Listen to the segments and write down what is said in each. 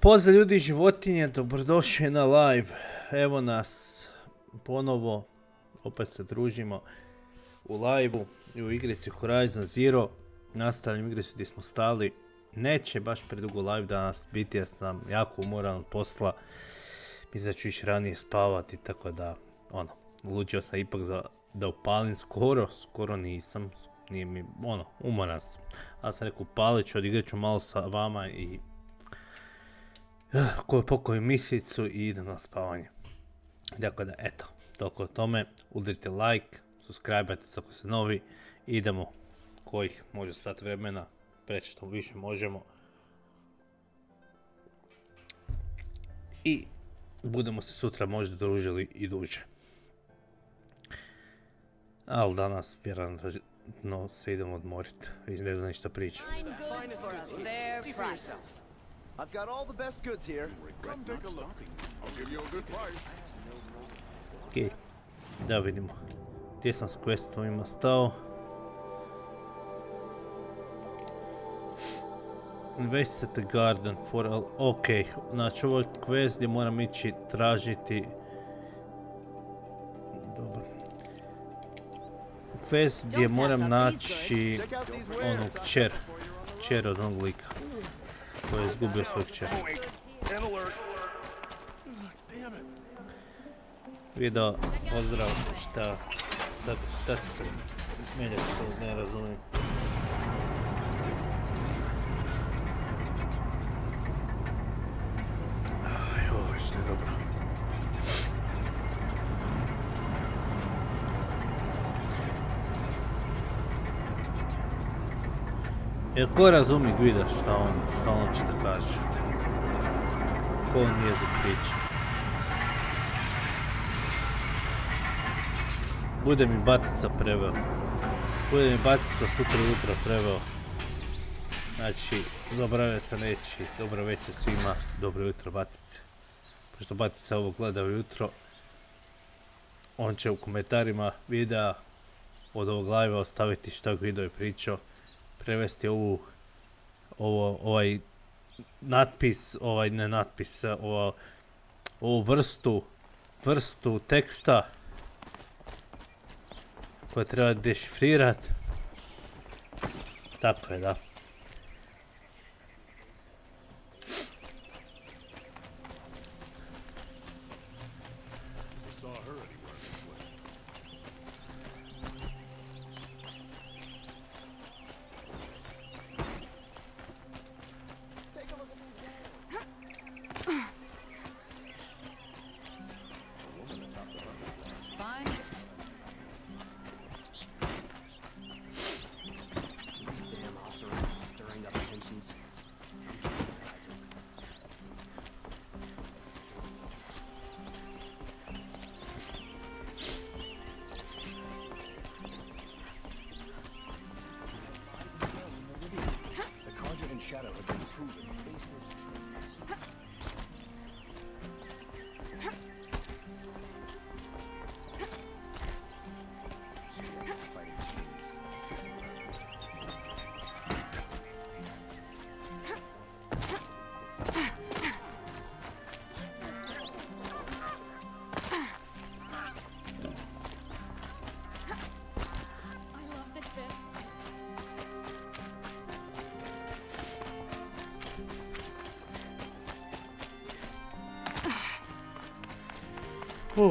Pozdrav ljudi i životinje, dobrodošli na live. Evo nas ponovo, opet se družimo u live-u i u igrici Horizon Zero. Nastavljam igricu gdje smo stali. Neće baš predugo live danas biti jer sam jako umoran od posla. Mislim da ću ići ranije spavati, tako da, odlučio sam ipak da upalim skoro nisam. Nije mi, umoran sam. Ali sam rekao upalit ću, odigrat ću malo sa vama i koju pokoju misicu i idem na spavanje. Dakle da, eto, toliko o tome. Udarite like, subscribe-ajte se ako ste novi. Idemo, kojih može sat vremena, preći što više možemo. I budemo se sutra možda družili i duže. Ali danas vjerojatno se idemo odmoriti. Ne znam ništa pričam. I've got all the best goods here. Come take a look. I'll give you a good price. Okej, da vidimo. Gdje sam s questovima stao? Invest at the garden for all... Okej, znači ovo je quest gdje moram ići tražiti... Dobro. Quest gdje moram naći onog kćer od onog lika koji je izgubio svoj kćer. Video, pozdrav, šta ti se mijenja, što ne razumijem. Joj, što je dobro. Jer ko razumi Guida šta on će da kaže? Ko on jezik priča? Bude mi batica preveo. Bude mi batica sutra ujutro preveo. Znači, zaboravio se reći dobro večer svima, dobro jutro batice. Pošto batica ovo gleda ujutro, on će u komentarima videa od ovog live ostaviti šta Guido je pričao. Prevesti ovaj natpis, ovu vrstu teksta koje treba dešifrirati. Tako je, da.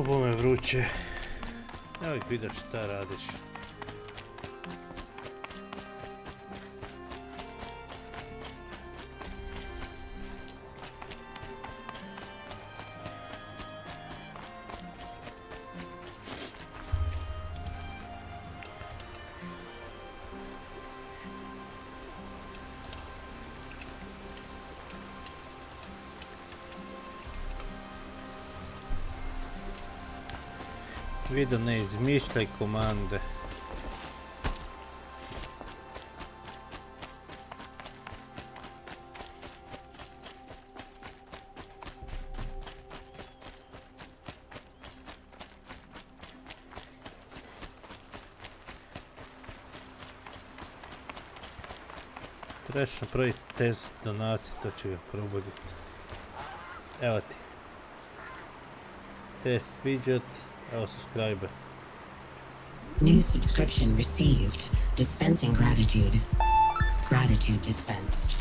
Bome vruće. Evo ih vidiš šta radiš. Video, ne izmišljaj komande. Trebaš napraviti test donacije, to će ga probuditi. Evo ti. Test widget, evo subscribe. New subscription received. Dispensing gratitude. Gratitude dispensed.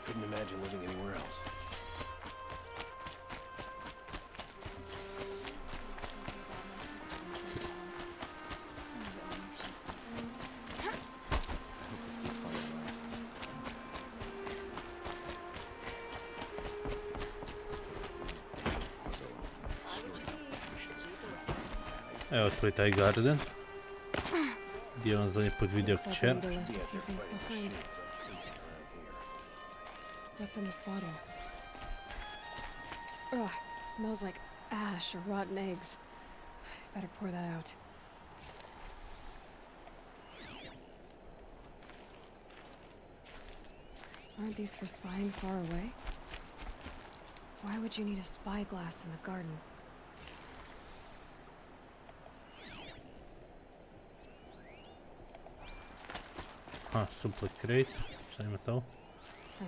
Couldn't imagine living anywhere else. Evo tvoj taj garden. Gdje je on zadnji put vidio kćer. What's in this bottle? Ugh, it smells like ash or rotten eggs. Better pour that out. Aren't these for spying far away? Why would you need a spyglass in the garden? Supply crate. Šta ima to?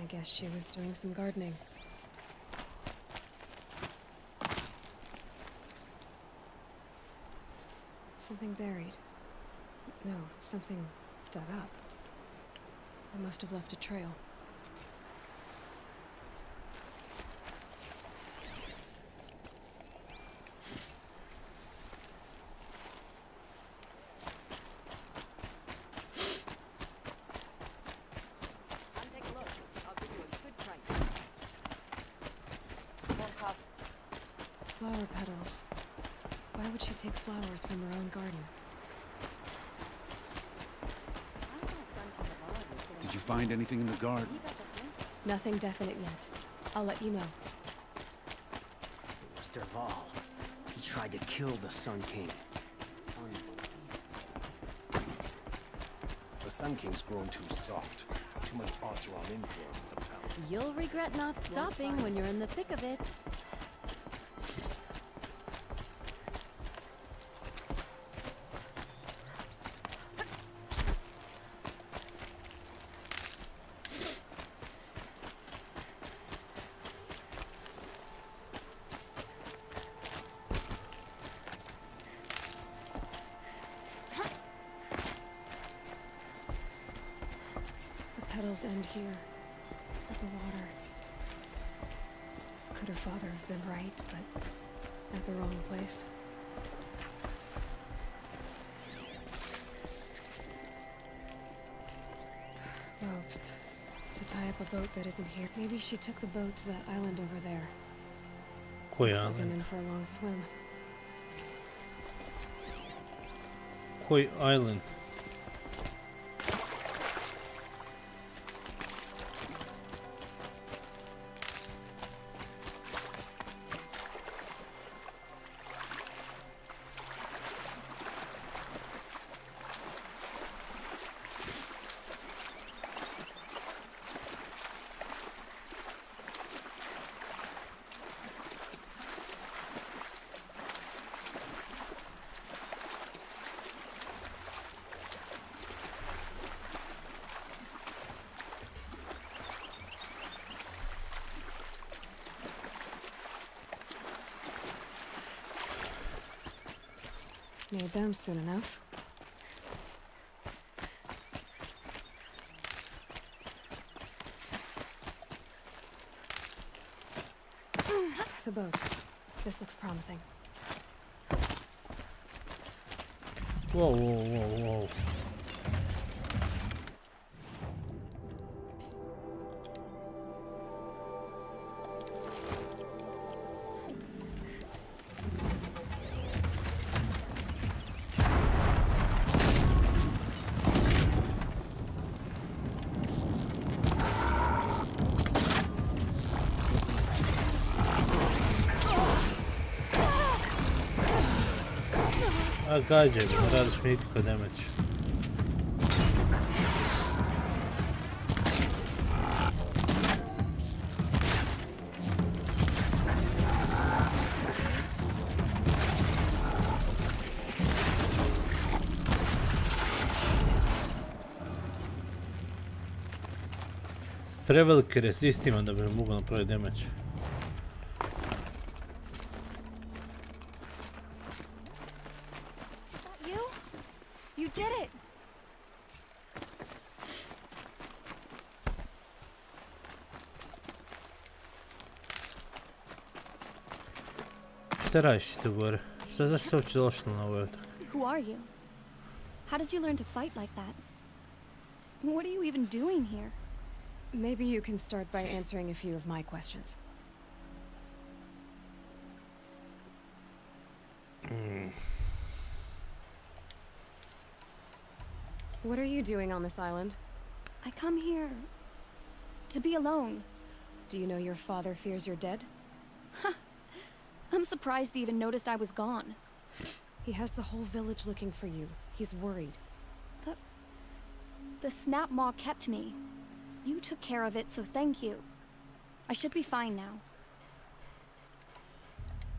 I guess she was doing some gardening. Something buried. No, something dug up. It must have left a trail. Flower petals. Why would she take flowers from her own garden? Did you find anything in the garden? Nothing definite yet. I'll let you know. It was Derval. He tried to kill the Sun King. The Sun King's grown too soft. Too much Oseram influence at the palace. You'll regret not stopping when you're in the thick of it. Petals end here, at the water. Could her father have been right, but at the wrong place? Ropes. To tie up a boat that isn't here. Maybe she took the boat to that island over there. Koji Looks like I'm island? in for a long swim. Koji island? Made them soon enough. The boat. This looks promising. Whoa, whoa, whoa, whoa. A gađe, ne radiš mi nikako damage. Preveliki resist ima da bi mogu napraviti damage. You did it! Šta radiš tu gore? Zašto se uopće došla na ovaj otak? Who are you? How did you learn to fight like that? What are you even doing here? Maybe you can start by answering a few of my questions. What are you doing on this island? I come here to be alone. Do you know your father fears you're dead? I'm surprised he even noticed I was gone. He has the whole village looking for you. He's worried. The snap maw kept me. You took care of it, so thank you. I should be fine now.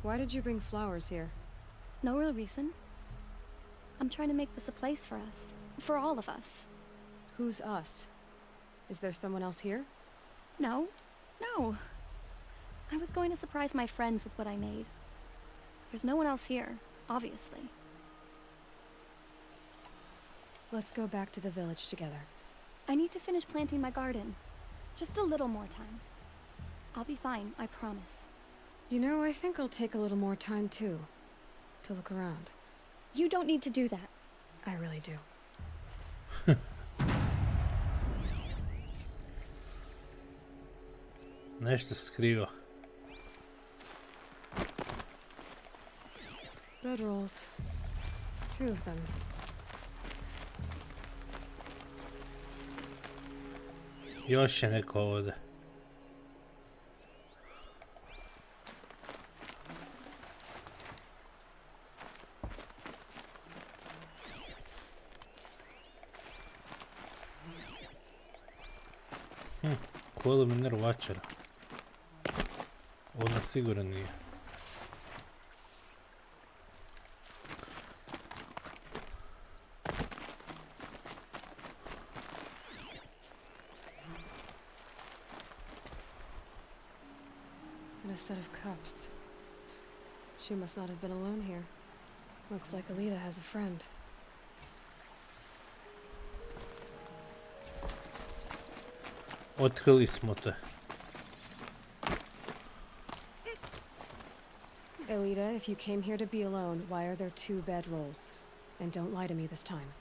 Why did you bring flowers here? No real reason. I'm trying to make this a place for us. For all of us. Who's us? Is there someone else here? No. No. I was going to surprise my friends with what I made. There's no one else here, obviously. Let's go back to the village together. I need to finish planting my garden. Just a little more time. I'll be fine, I promise. You know, I think I'll take a little more time too. To look around. You don't need to do that. I really do. Nešto skriva. Bedrolls. 2 of them. Još je neko ovdje. Kolo mi nervačara. Ona sigurno nije. And a set of cups. She must not have been alone here. Looks like Alita has a friend. Otkrili smo te. Alita, if you came here to be alone, why are there 2 bedrolls? And don't lie to me this time.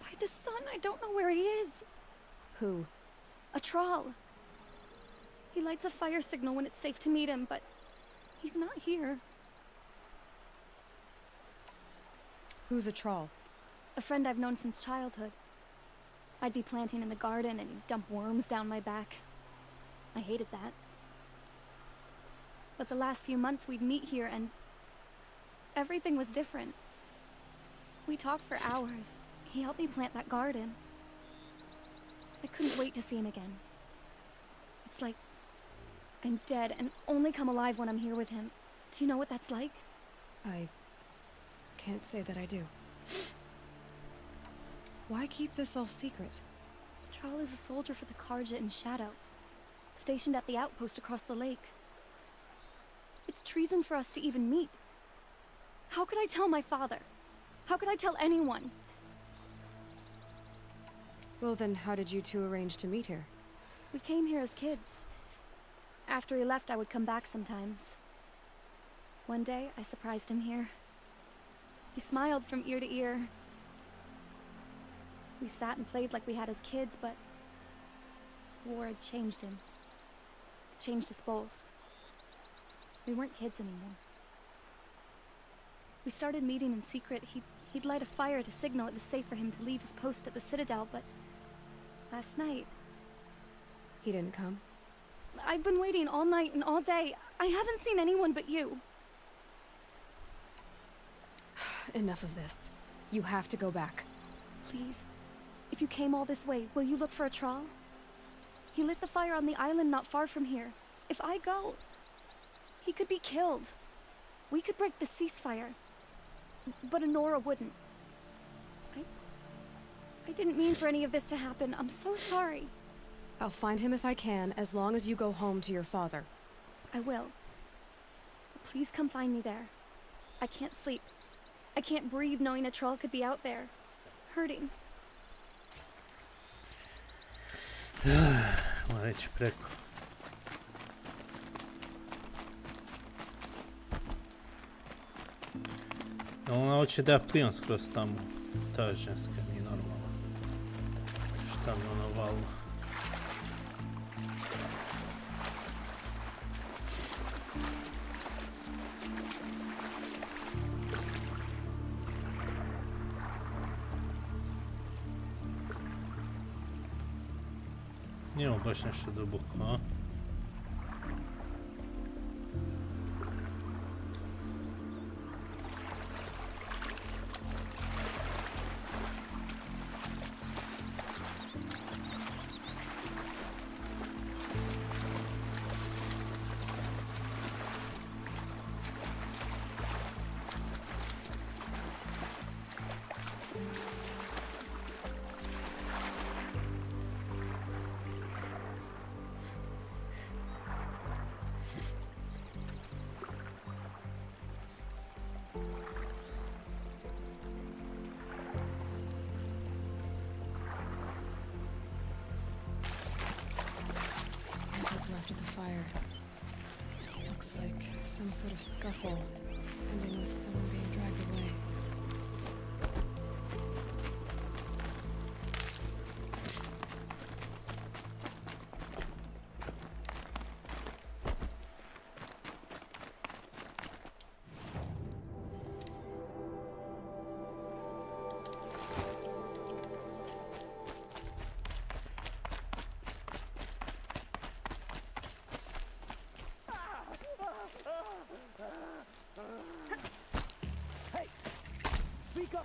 By the sun, I don't know where he is. Who? A troll. He lights a fire signal when it's safe to meet him, but he's not here. Who's a troll? A friend I've known since childhood. I'd be planting in the garden and he'd dump worms down my back. I hated that. But the last few months we'd meet here and everything was different. We talked for hours. He helped me plant that garden. I couldn't wait to see him again. It's like I'm dead and only come alive when I'm here with him. Do you know what that's like? I can't say that I do. Why keep this all secret? Troll is a soldier for the Karja in Shadow, stationed at the outpost across the lake. It's treason for us to even meet. How could I tell my father? How could I tell anyone? Well then, how did you 2 arrange to meet here? We came here as kids. After he left, I would come back sometimes. One day, I surprised him here. He smiled from ear to ear. We sat and played like we had as kids, but war had changed him. It changed us both. We weren't kids anymore. We started meeting in secret. He'd light a fire to signal it was safe for him to leave his post at the Citadel, but last night... He didn't come? I've been waiting all night and all day. I haven't seen anyone but you. Enough of this. You have to go back. Please. If you came all this way, will you look for a troll? He lit the fire on the island not far from here. If I go, he could be killed. We could break the ceasefire. But Honora wouldn't. I didn't mean for any of this to happen. I'm so sorry. I'll find him if I can, as long as you go home to your father. I will. But please come find me there. I can't sleep. I can't breathe knowing a troll could be out there, hurting. Moram ići preko. Ona hoće da ja plivam skroz tamo. Ta ženska nije normalna. Šta mi ona valila? Nije ovo baš nešto duboko, a? Looks like some sort of scuffle, ending with someone being dragged away.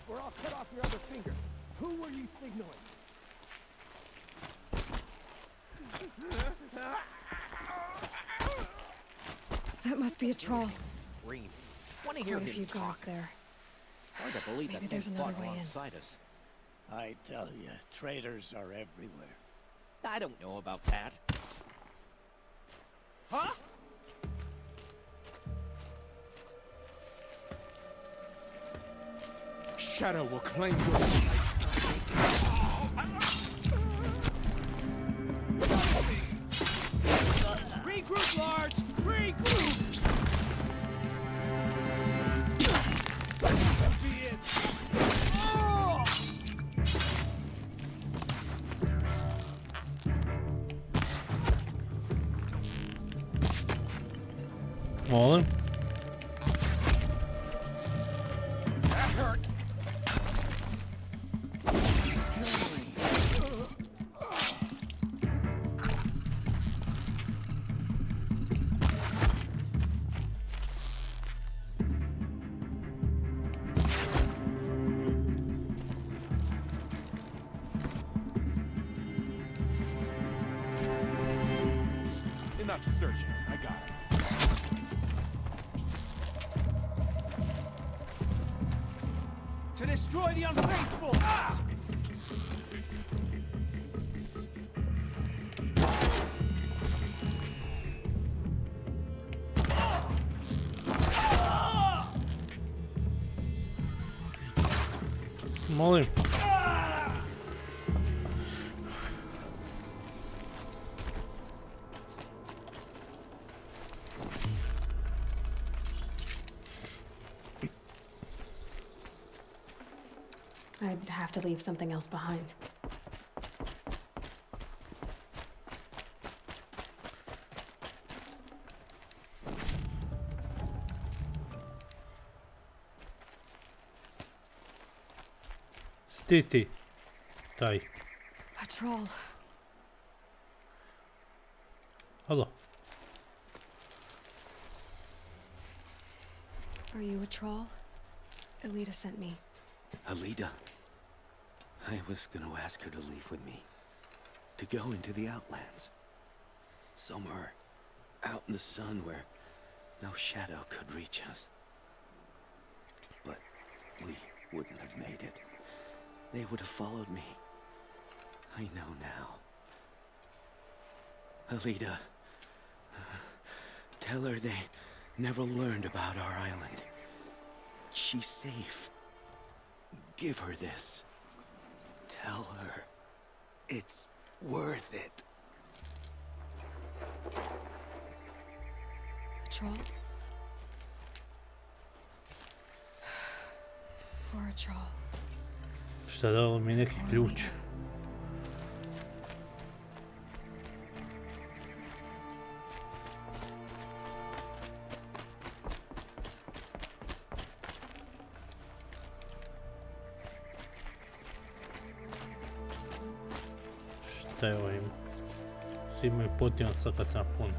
Or I'll cut off your other finger. Who were you signaling? That must be a troll. Green. Want to hear Quite a few him talk? guards there. Hard to believe Maybe that there's thing another fought way in. alongside us. I tell you, traitors are everywhere. I don't know about that. Huh? Shadow will claim your regroup, Large! Regroup! That'll be it. Oh! Molim. That hurt. Enough searching. I got it. To destroy the unfaithful! Ah! Molim. I'd have to leave something else behind. Stiti. Taj. A troll. Hello. Are you a troll? Elita sent me. Alita. I was gonna ask her to leave with me. To go into the Outlands. Somewhere out in the sun where no shadow could reach us. But we wouldn't have made it. They would have followed me I know now. Alita, tell her they never learned about our island. She's safe. Give her this. Tell her it's worth it. A troll? Or a troll? Šta dalo mi neki ključ? Šta je ovo ima? Svi imaju potijan sad kad sam pun.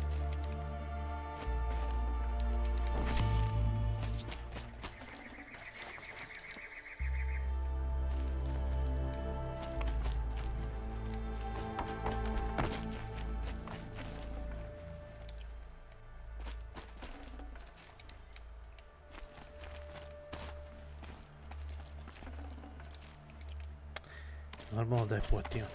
Normalno da je potijan.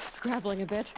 Scrabbling a bit.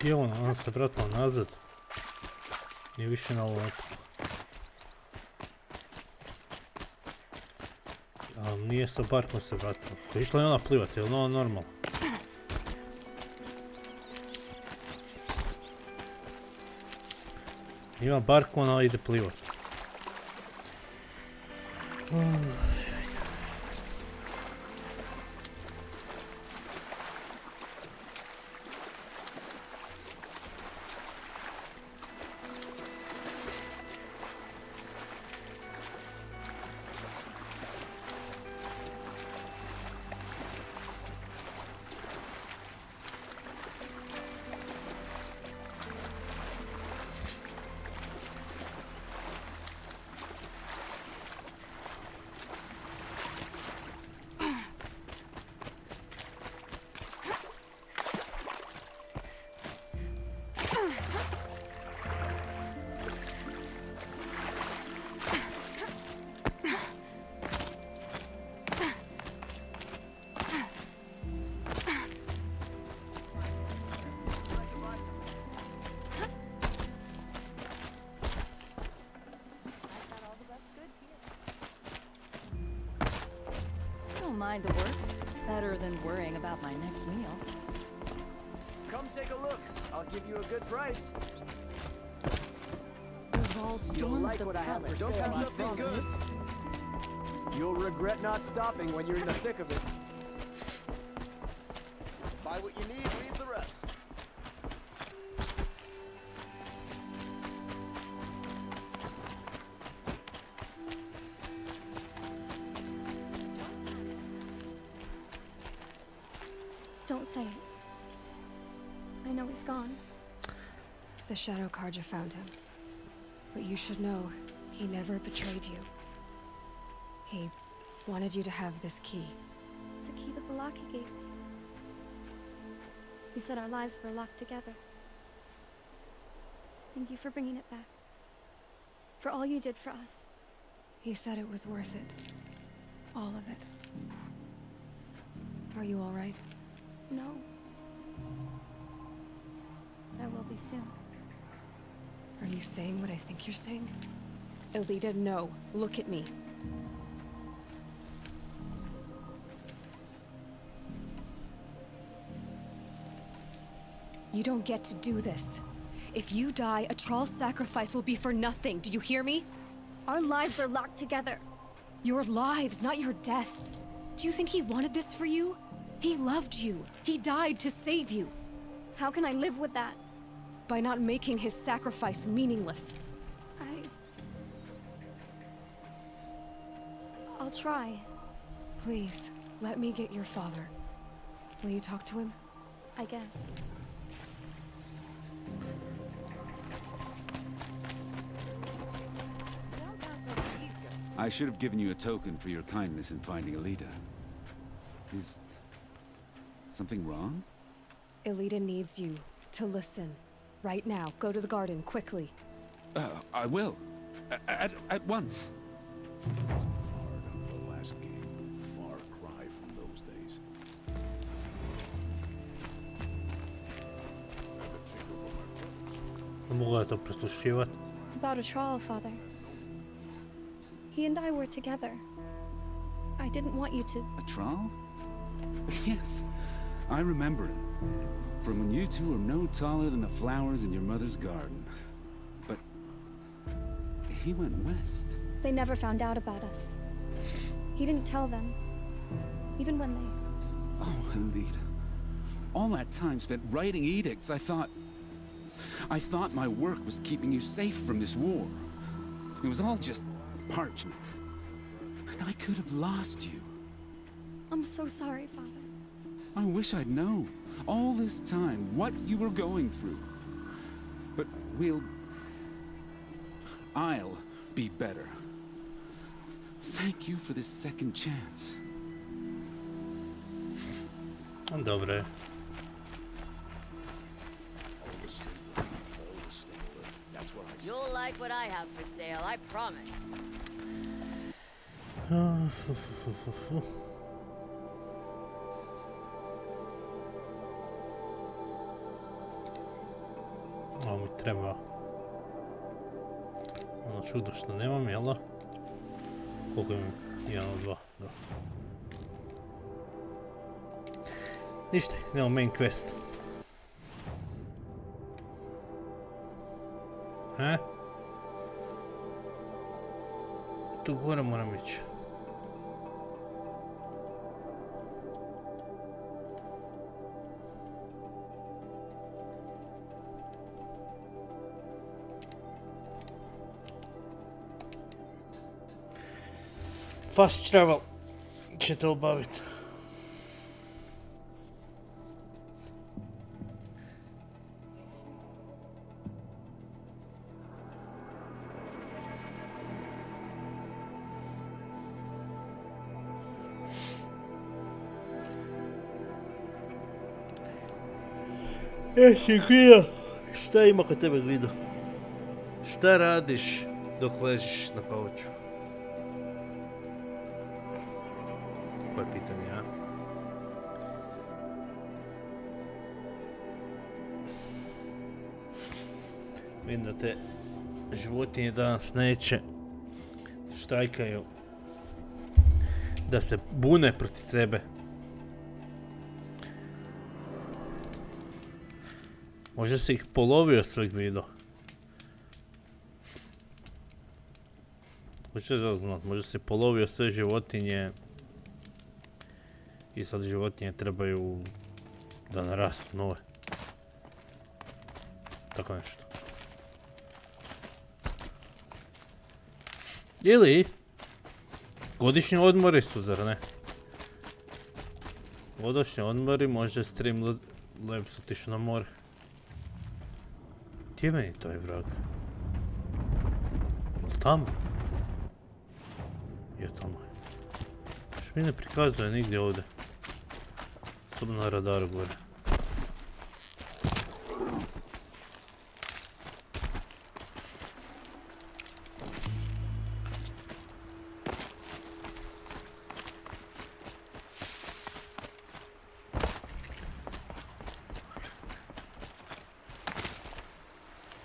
Gdje je ona se vratila nazad i više na ovo otoku. Ali nije sa barkom se vratila. Išla je ona plivati, je li ona normalno? Ima barku, ona ide plivati. Mind the work. Better than worrying about my next meal. Come take a look. I'll give you a good price. We've all stormed the palace. Don't come something good. You'll regret not stopping when you're in the thick of it. Buy what you need, leave the rest. Don't say it. I know he's gone. The Shadow Karja found him. But you should know, he never betrayed you. He wanted you to have this key. It's a key that Balaki gave me. He said our lives were locked together. Thank you for bringing it back. for all you did for us. He said it was worth it. All of it. Are you all right? No. But I will be soon. Are you saying what I think you're saying? Elita, no. Look at me. You don't get to do this. If you die, a Troll's sacrifice will be for nothing. Do you hear me? Our lives are locked together. Your lives, not your deaths. Do you think he wanted this for you? He loved you. He died to save you. How can I live with that? By not making his sacrifice meaningless. I'll try. Please, let me get your father. Will you talk to him? I guess. I should have given you a token for your kindness in finding Elita. Is something wrong? Elita needs you to listen. Right now. Go to the garden, quickly. I will. At once. The last game. Far cry from those days. It's about a Troll, Father. He and I were together. I didn't want you to... A Troll? Yes, I remember it. From when you two were no taller than the flowers in your mother's garden. But he went west. They never found out about us. He didn't tell them. Even when they... Oh, Elita. All that time spent writing edicts, I thought my work was keeping you safe from this war. It was all just parchment. And I could have lost you. I'm so sorry, Father. I wish I'd known all this time what you were going through. But I'll be better. Thank you for this second chance. Dobre. You'll like what I have for sale, I promise. Ovo mi treba ono čudo što nemam, jel da? Koliko imam? 1 od 2, da. Ništa, idemo main quest. Tu gore moram ići. Fast travel će to obaviti. Jesi Guido, šta ima kod tebe Guido? Šta radiš dok ležiš na kauču? Koje pitanje, a? Vidim da te životinje danas neće. Štrajkaju. Da se bune protiv tebe. Možda si ih polovio sve, Guido. Hoćeš raznat, možda si polovio sve životinje. I sad životinje trebaju da narastu nove. Tako nešto. Ili godišnji odmori su, zar ne? Godišnji odmori, može Strim Labs otišu na more. Gdje je meni taj vrag? Jel' tamo? Je tamo. Što mi ne prikazuje nigdje ovdje. Samo na radaru gore.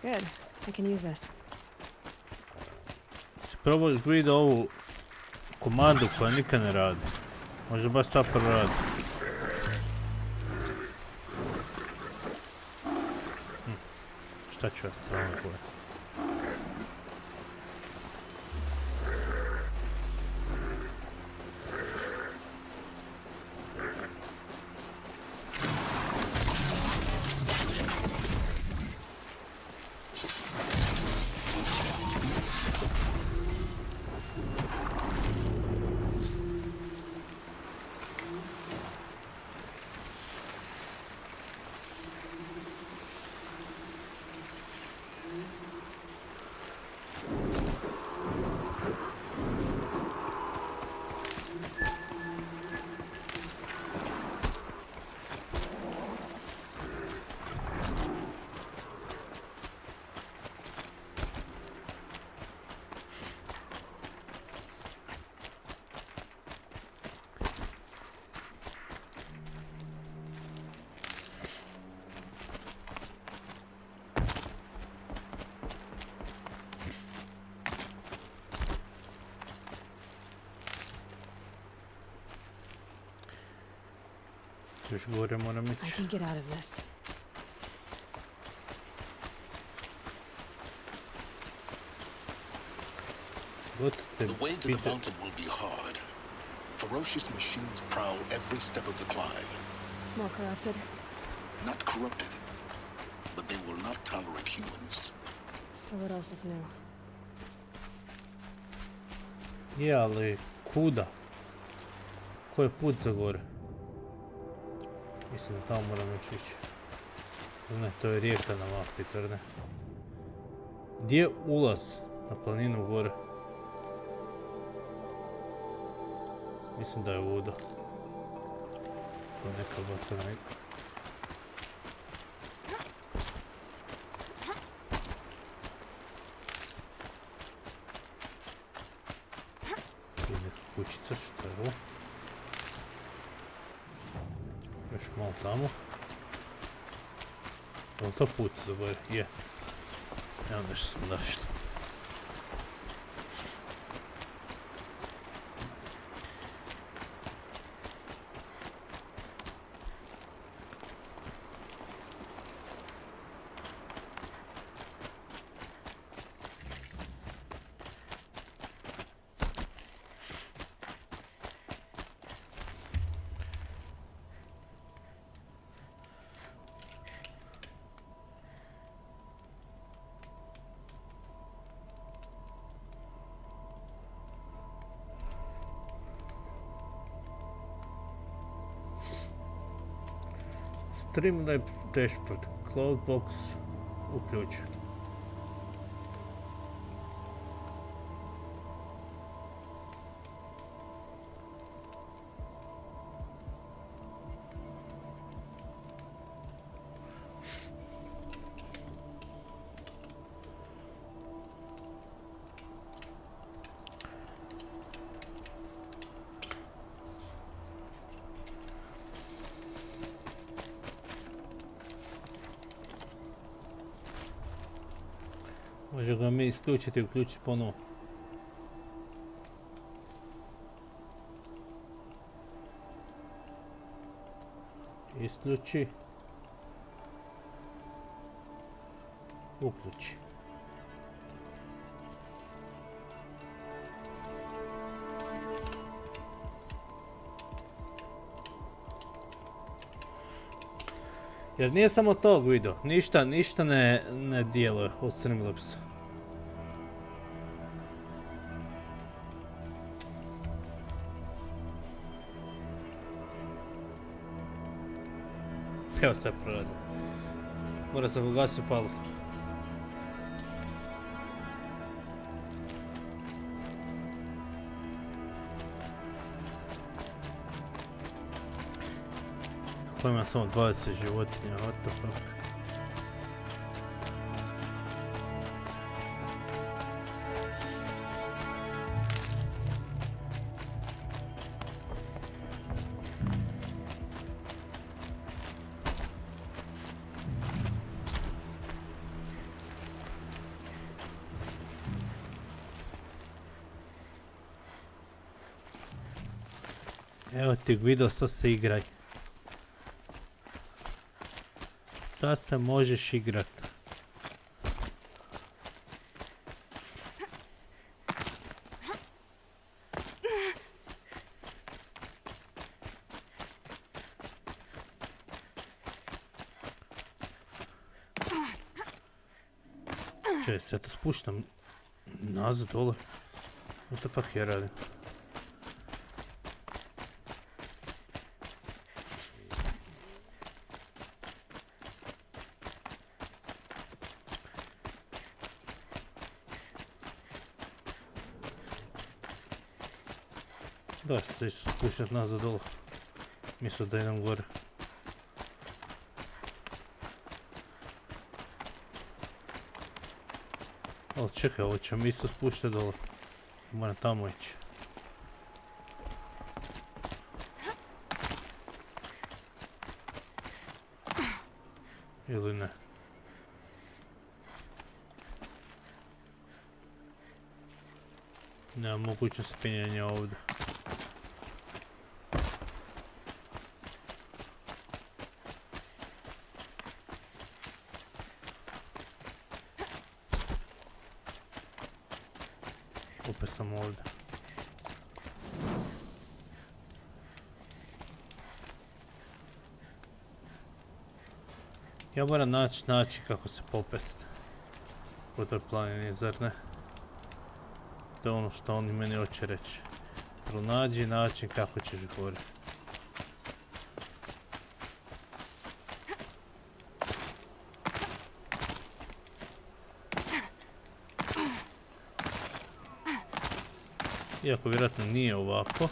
Good. I can use this. Si probao Guido ovu komandu koja nikad ne radi. Možda baš sad prvo radi. Šta ću ja s vama govoriti? Još gore moram ići. I can get out of this. The way to the mountain will be hard. Ferocious machines prowl every step of the climb. More corrupted? Not corrupted, but they will not tolerate humans. So what else is new? Je, ali kuda? Ko je put za gore? Mislim da tamo moram još ići. Ne, to je rijeka na mapi, zar ne? Gdje je ulaz na planinu gore? Mislim da je voda. To je neka baterija. I neka kućica, što je ovo? Još malo tamo. Je li to put za gore? Je. Evo nešto smo našli. Strim dashboard, Cloudbox uključen. Može ga mi isključiti i uključiti ponovo. Isključi. Uključi. Jer nije samo to, Guido, ništa ne djeluje od Streamlabsa. Evo sad proradim. Mora sam ugasio palu. Kako ima samo 20 životinja, what the fuck. Evo ti Guido, sad se igraj. Sad se možeš igrat. Če, se to spuštam nazad dole. What the fuck ja radim? Da se isto spuštat nazad dole. Mislio da idem gore. Ali čekaj, ovo će mi isto spuštat dole. Moram tamo ići. Ili ne? Nema mogućnost penjanja ovdje. Opet sam ovdje. Ja moram naći način kako se popest po toj planini, zar ne? To je ono što oni meni hoće reći. Pronađi način kako ćeš gore. Iako vjerojatno nije ovako.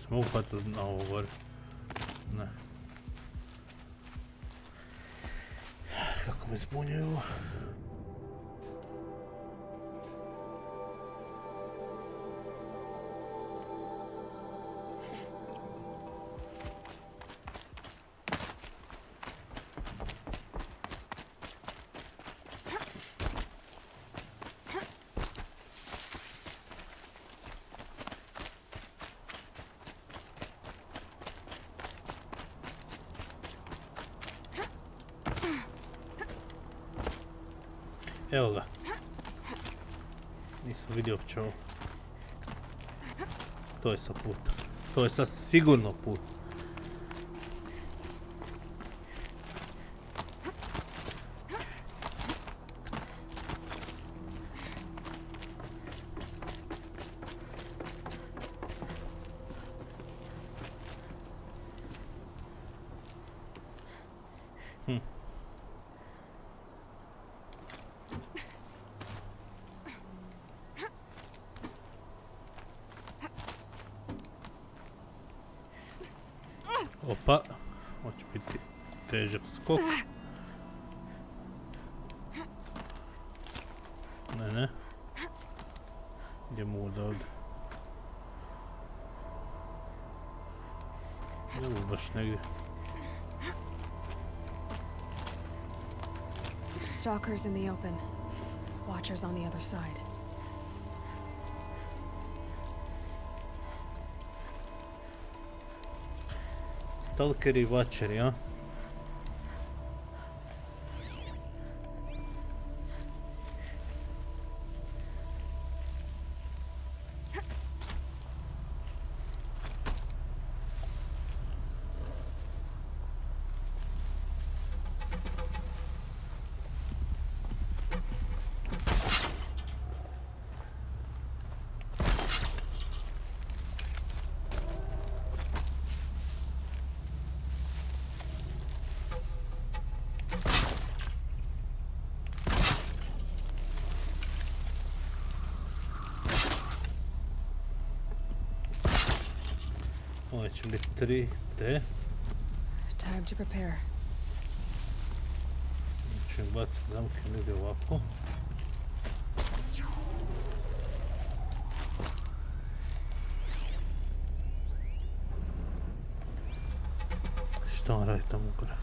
Mogu hvatiti na ovo gore? Ne. Kako me zbunjuje ovo? Evo ga. Nisam vidio uopće ovo. To je sad put. To je sad sigurno put. Opa, hoće biti težak skok. Ne. Idemo ovdje. Idemo baš negdje. Stalkers in the open. Watchers on the other side. Stalkeri i watcheri, a? će biti 3D. Time to prepare. Ću im baciti zamke, ide ovako. Što on radi tamo gore?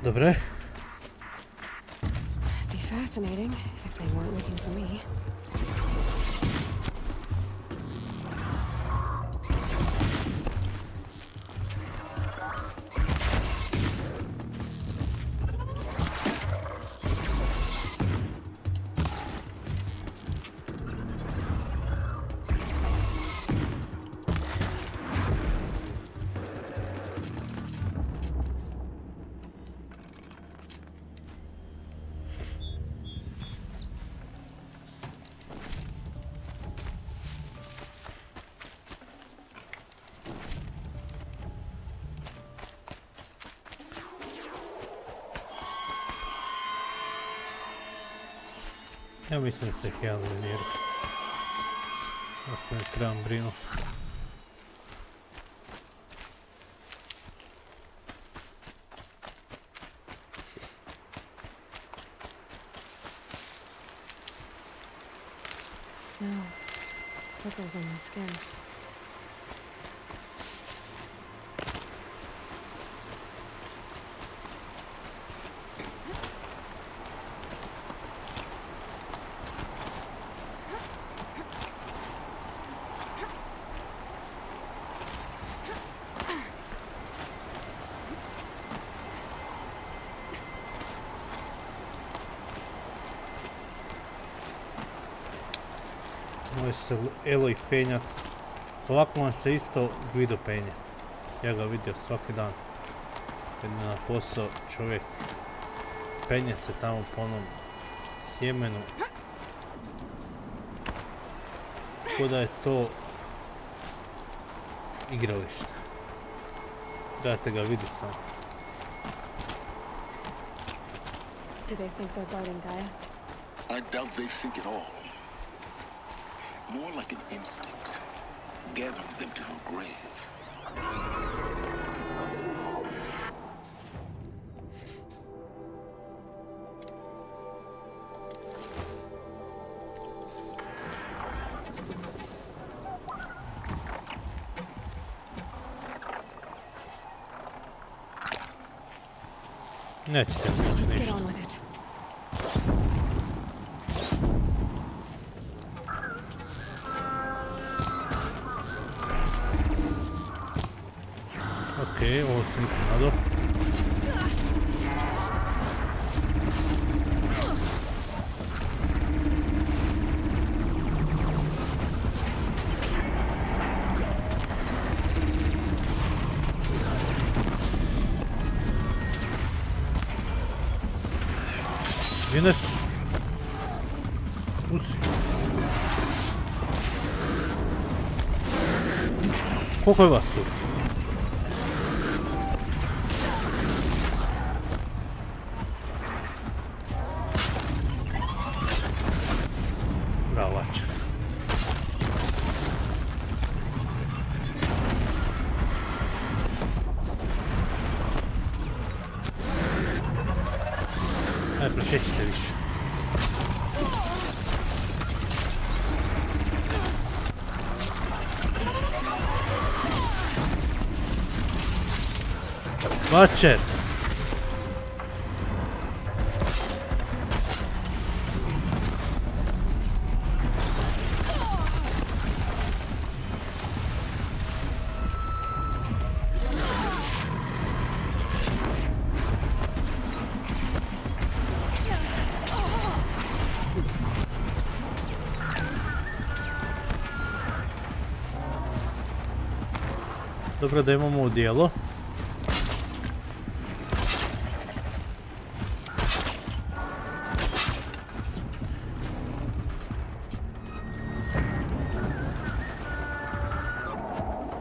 Dobre. Be fascinating if they weren't looking for me. Ja mislim da se ih ja eliminiram. Da se ne trebam brinuti. Snow. Prickles on my skin. Može se Elo i penjat. Ovako vam se isto Guido penje. Ja ga vidio svaki dan. Kad je na posao čovjek penje se tamo po onom sjemenu. Ko da je to igralište. Dajte ga vidjeti samo. Do they think they're guarding Gaia? I doubt they think at all. More like an instinct, gathering them to her grave. Nećete moći ništa. Okej, ovo se nisam nadao. Je nešto. Usi. Koliko je vas tu? Šećite više. Bačer! Dobro da imamo udjelo.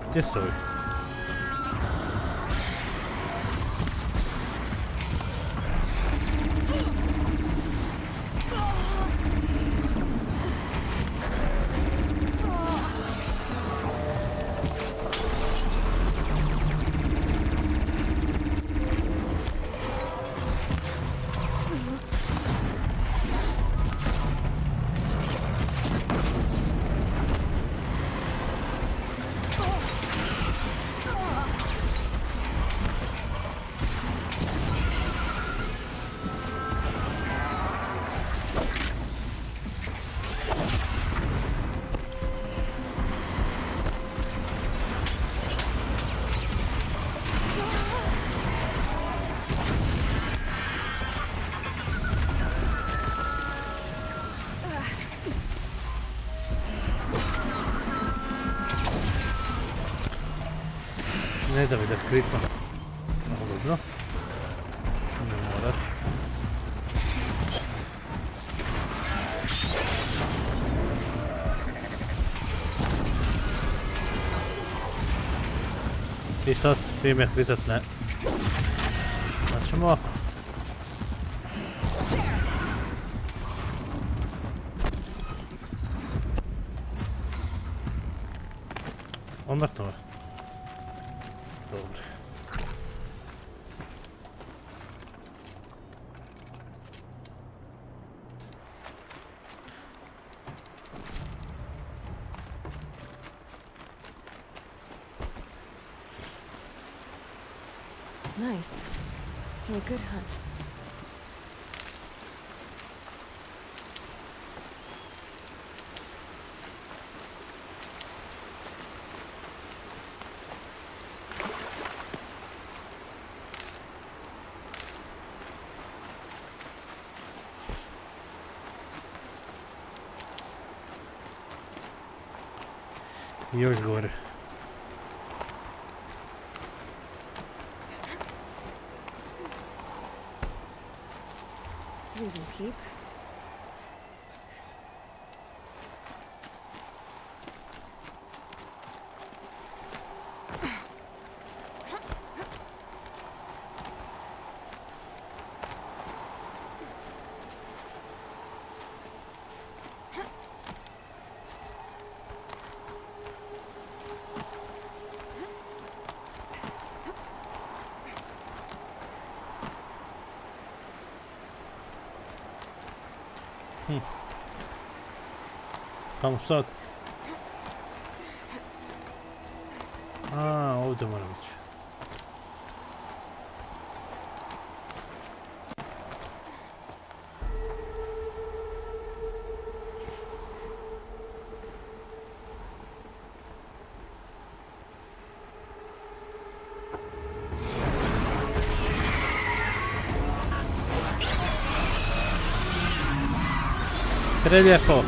Gdje su ovi? Ne da mi da klikam. Dobro. Ne moraš. I sad ti me kritat ne. Znači ovako. On mrtvo. Dobro. Nice. Do a good hunt. Još gore. These will keep. Kamo sad? A, ovdje moram ići. Prelijepo.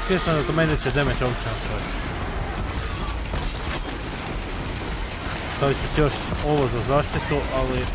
svjestan da to meni će damage uopće napraviti. Stavit ću si još ovo za zaštitu, ali...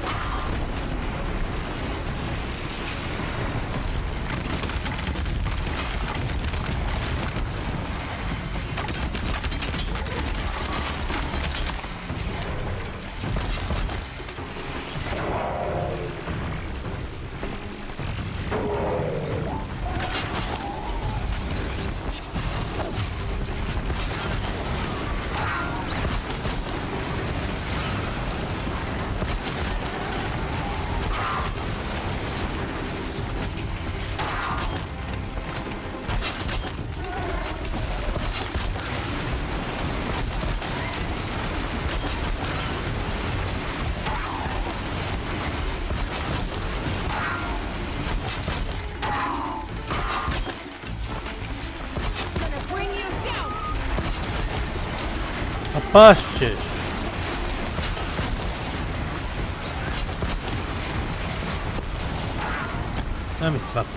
Pašćeš! Da mi svako.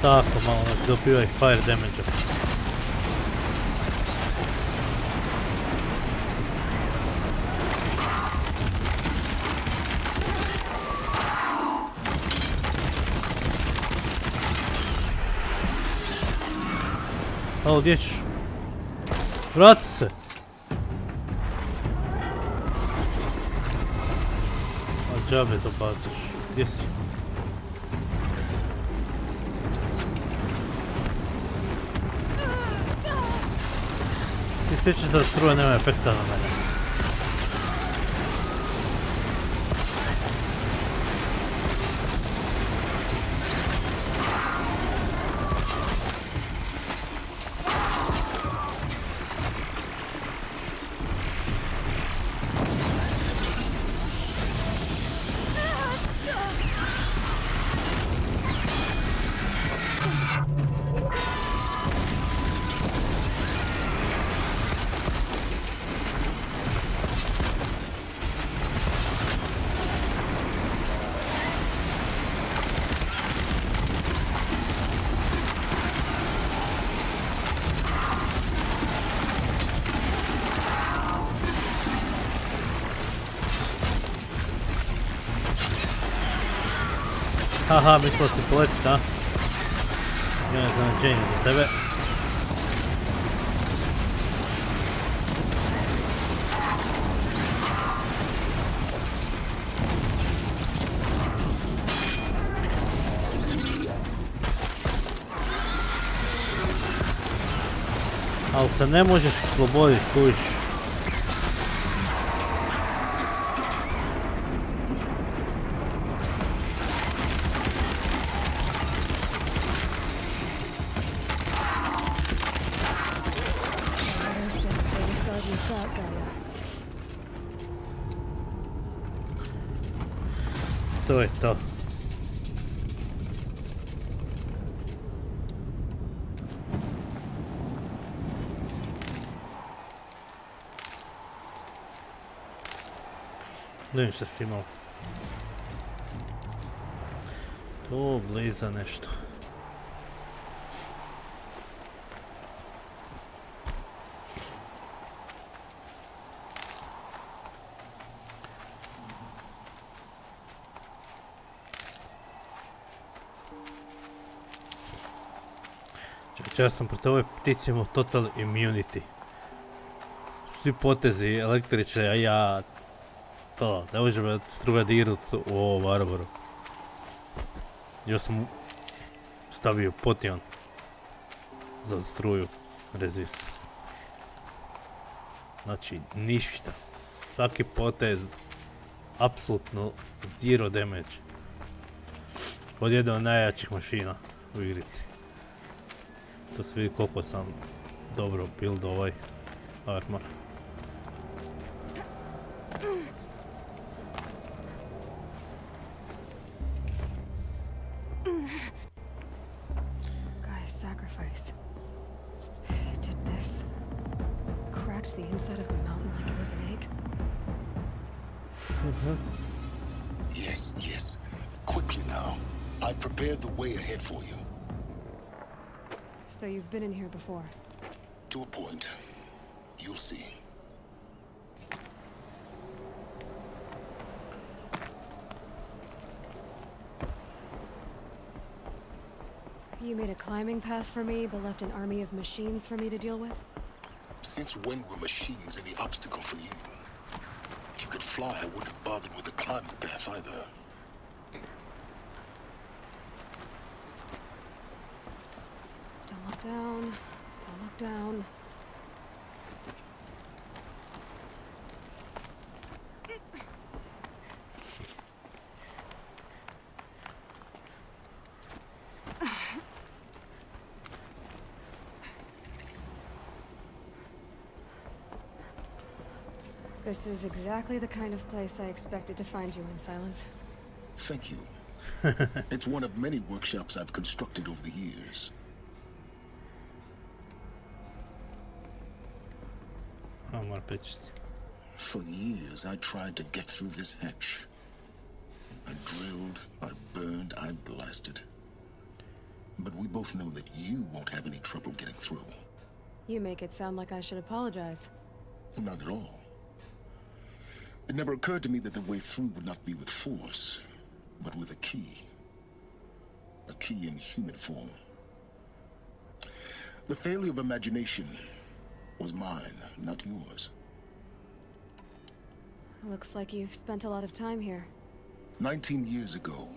Tako malo nek dobivaju fire damage. Alo, gdje ćeš? Vrati se! A džabe to bacaš. Gdje si? Ti sjećaš da struja nema efekta na mene. Haha, mislila si poletiti, a? Imam iznenađenje za tebe. Ali se ne možeš osloboditi, kužiš. To je to. Ne vidim šta si imao. To bliza nešto. Ja sam protiv ove ptice imao total immunity. Svi potezi električne, a ja... To, ne može me struja dirut u ovom arboru. Još sam stavio potion za struju rezist. Znači, ništa. Svaki potez, apsolutno zero damage. Od jedne od najjačih mašina u igrici. To se vidi koliko sam dobro build ovaj armor. place. It did this. Cracked the inside of the mountain like it was an egg. Yes, yes. Quickly now. I've prepared the way ahead for you. So you've been in here before? To a point. You'll see. You made a climbing path for me, but left an army of machines for me to deal with? Since when were machines any obstacle for you? If you could fly, I wouldn't have bothered with the climbing path either. Don't look down. Don't look down. This is exactly the kind of place I expected to find you in, Silence. Thank you. It's one of many workshops I've constructed over the years. Oh, more pitches. For years, I tried to get through this hatch. I drilled, I burned, I blasted. But we both know that you won't have any trouble getting through. You make it sound like I should apologize. Not at all. It never occurred to me that the way through would not be with force, but with a key. A key in human form. The failure of imagination was mine, not yours. Looks like you've spent a lot of time here. 19 years ago,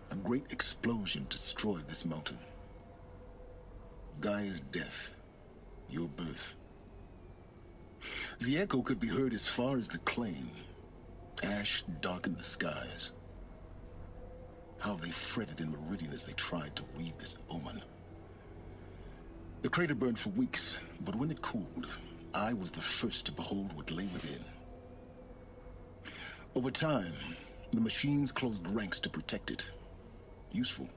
a great explosion destroyed this mountain. Gaia's death, your birth. The echo could be heard as far as the claim. Ash darkened the skies. How they fretted in Meridian as they tried to read this omen. The crater burned for weeks, but when it cooled, I was the first to behold what lay within. Over time, the machines closed ranks to protect it. Useful.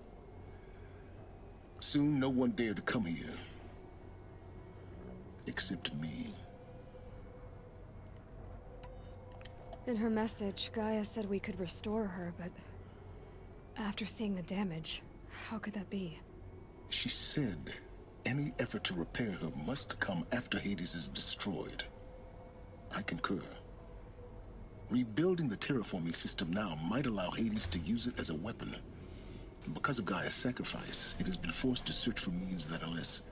Soon, no one dared to come here. Except me. In her message, Gaia said we could restore her, but after seeing the damage, how could that be? She said any effort to repair her must come after Hades is destroyed. I concur. Rebuilding the terraforming system now might allow Hades to use it as a weapon. Because of Gaia's sacrifice, it has been forced to search for means that are less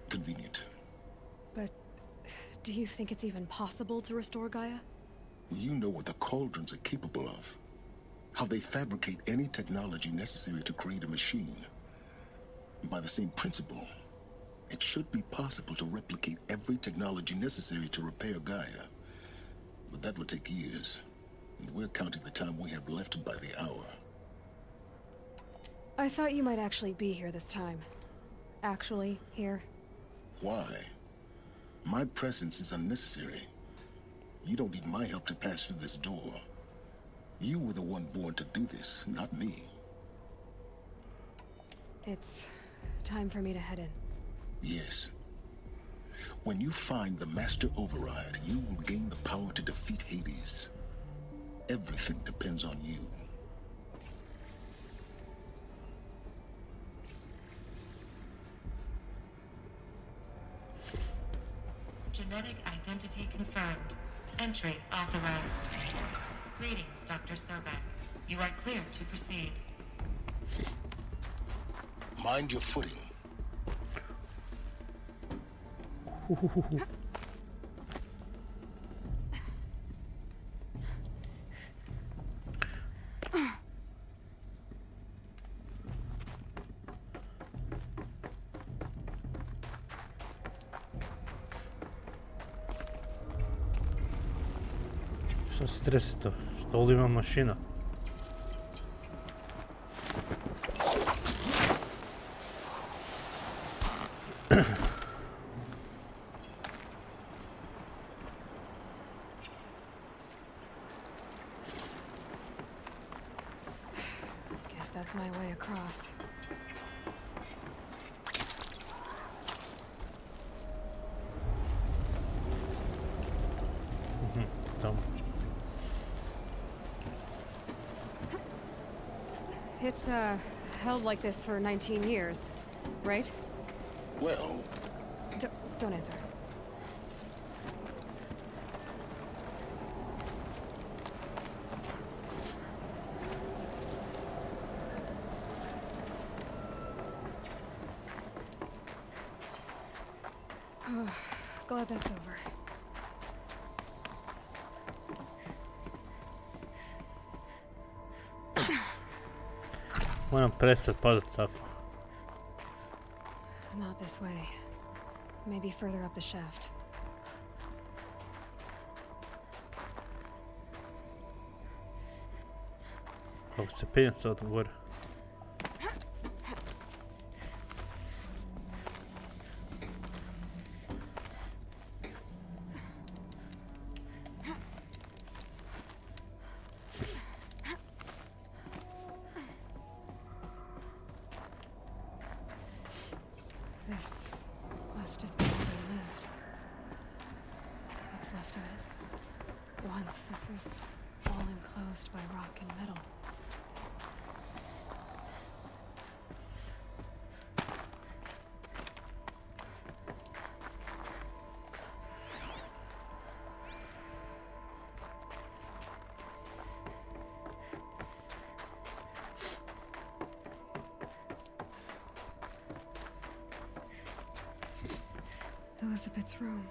convenient. But do you think it's even possible to restore Gaia? You know what the Cauldrons are capable of. How they fabricate any technology necessary to create a machine. By the same principle, it should be possible to replicate every technology necessary to repair Gaia. But that would take years. And we're counting the time we have left by the hour. I thought you might actually be here this time. Actually, here. Why? My presence is unnecessary. You don't need my help to pass through this door. You were the one born to do this, not me. It's time for me to head in. Yes. When you find the Master Override, you will gain the power to defeat Hades. Everything depends on you. Genetic identity confirmed. Entry authorized. Greetings, Dr. Zubak. You are clear to proceed. Mind your footing. Što se tresi to? Što ovdje ima mašina? Guess that's my way across. tamo. It's, held like this for 19 years, right? Well... Don't answer. Oh, glad that's over. Moram prestat padat tako. Not this way. Maybe further up the shaft. Kako se penjat sad gore? This must have been where they lived. What's left of it? Once this was all enclosed by rock and metal. Elizabeth's room.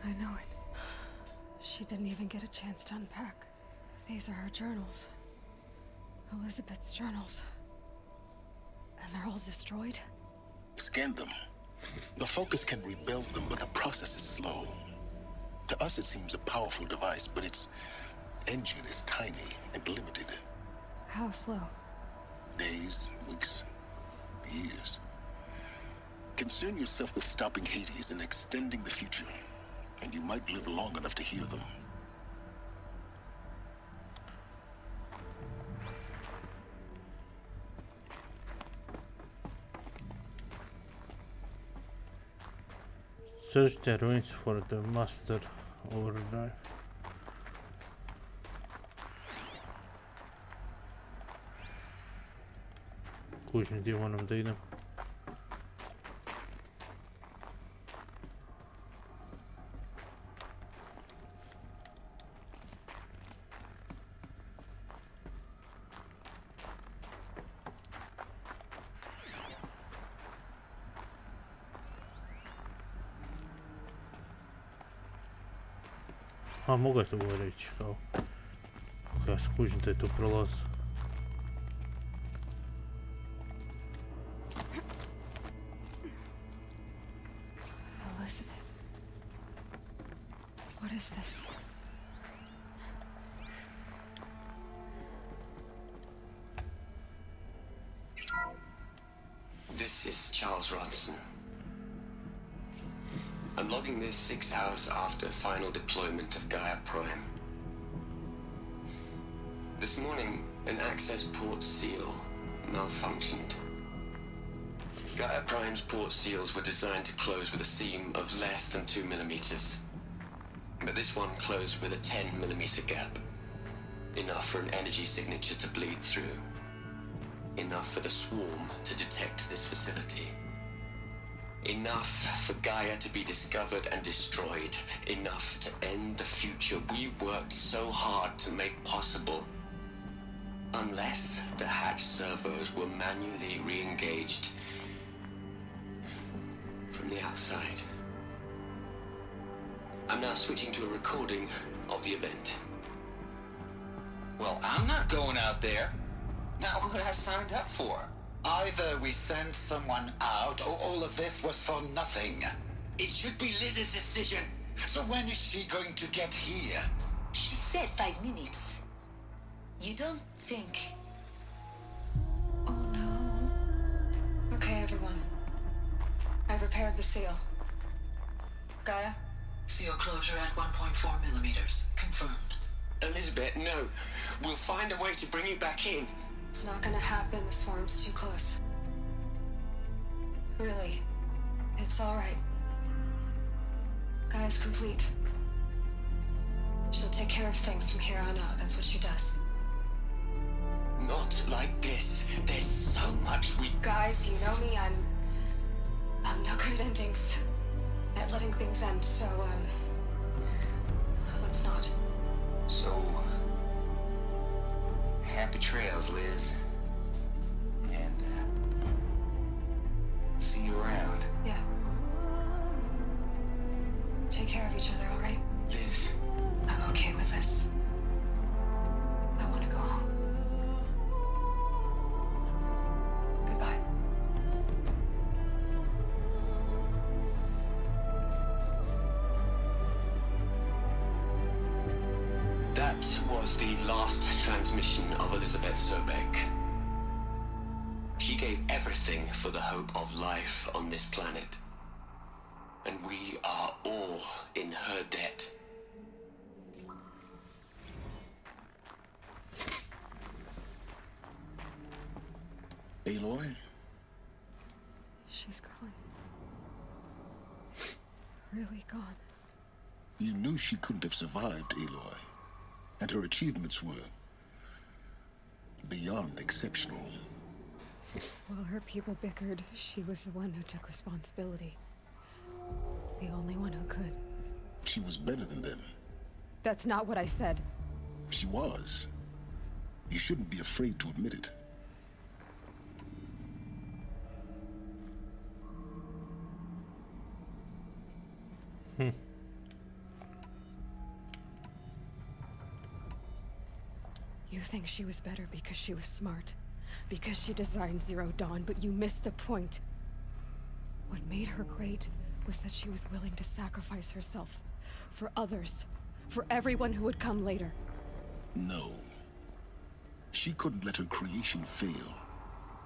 I know it. She didn't even get a chance to unpack. These are her journals. Elizabeth's journals. And they're all destroyed? Scan them. The Focus can rebuild them, but the process is slow. To us it seems a powerful device, but its engine is tiny and limited. How slow? Days, weeks, years. Concern yourself with stopping Hades and extending the future, and you might live long enough to hear them. Search the ruins for the master overdrive. Kužim gdje moram da idem. A mogu je to gore ići kao. Ako ja skužim da je tu prolaz. Elizabeth. What is this? This is Charles Ronson. I'm logging this 6 hours after final deployment of Gaia Prime. This morning, an access port seal malfunctioned. Gaia Prime's port seals were designed to close with a seam of less than 2 millimeters. But this one closed with a 10 millimeter gap. Enough for an energy signature to bleed through. Enough for the swarm to detect this facility. Enough for Gaia to be discovered and destroyed. Enough to end the future we worked so hard to make possible. Unless the hatch servos were manually re-engaged from the outside. I'm now switching to a recording of the event. Well, I'm not going out there. Not what I signed up for. Either we send someone out, or all of this was for nothing. It should be Liz's decision. So when is she going to get here? She said 5 minutes. You don't think... Oh no. Okay, everyone. I've repaired the seal. Gaia? Seal closure at 1.4 millimeters. Confirmed. Elizabeth, no. We'll find a way to bring you back in. It's not gonna happen. The swarm's too close. Really. It's alright. Gaia's complete. take care of things from here on out. That's what she does. Not like this. There's so much we... Guys, you know me, I'm no good at endings. At letting things end, so, let's not. So, happy trails, Liz. And, see you around. Yeah. Take care of each other, all right? Liz. I'm okay with this. I want to go home. Goodbye. That was the last transmission of Elizabeth Sobek. She gave everything for the hope of life on this planet. And we are all in her debt. Aloy? She's gone. Really gone. You knew she couldn't have survived, Aloy. And her achievements were beyond exceptional. While her people bickered, she was the one who took responsibility. The only one who could. She was better than them. That's not what I said. She was. You shouldn't be afraid to admit it. You think she was better because she was smart, because she designed Zero Dawn, but you missed the point. What made her great was that she was willing to sacrifice herself for others, for everyone who would come later. No. She couldn't let her creation fail.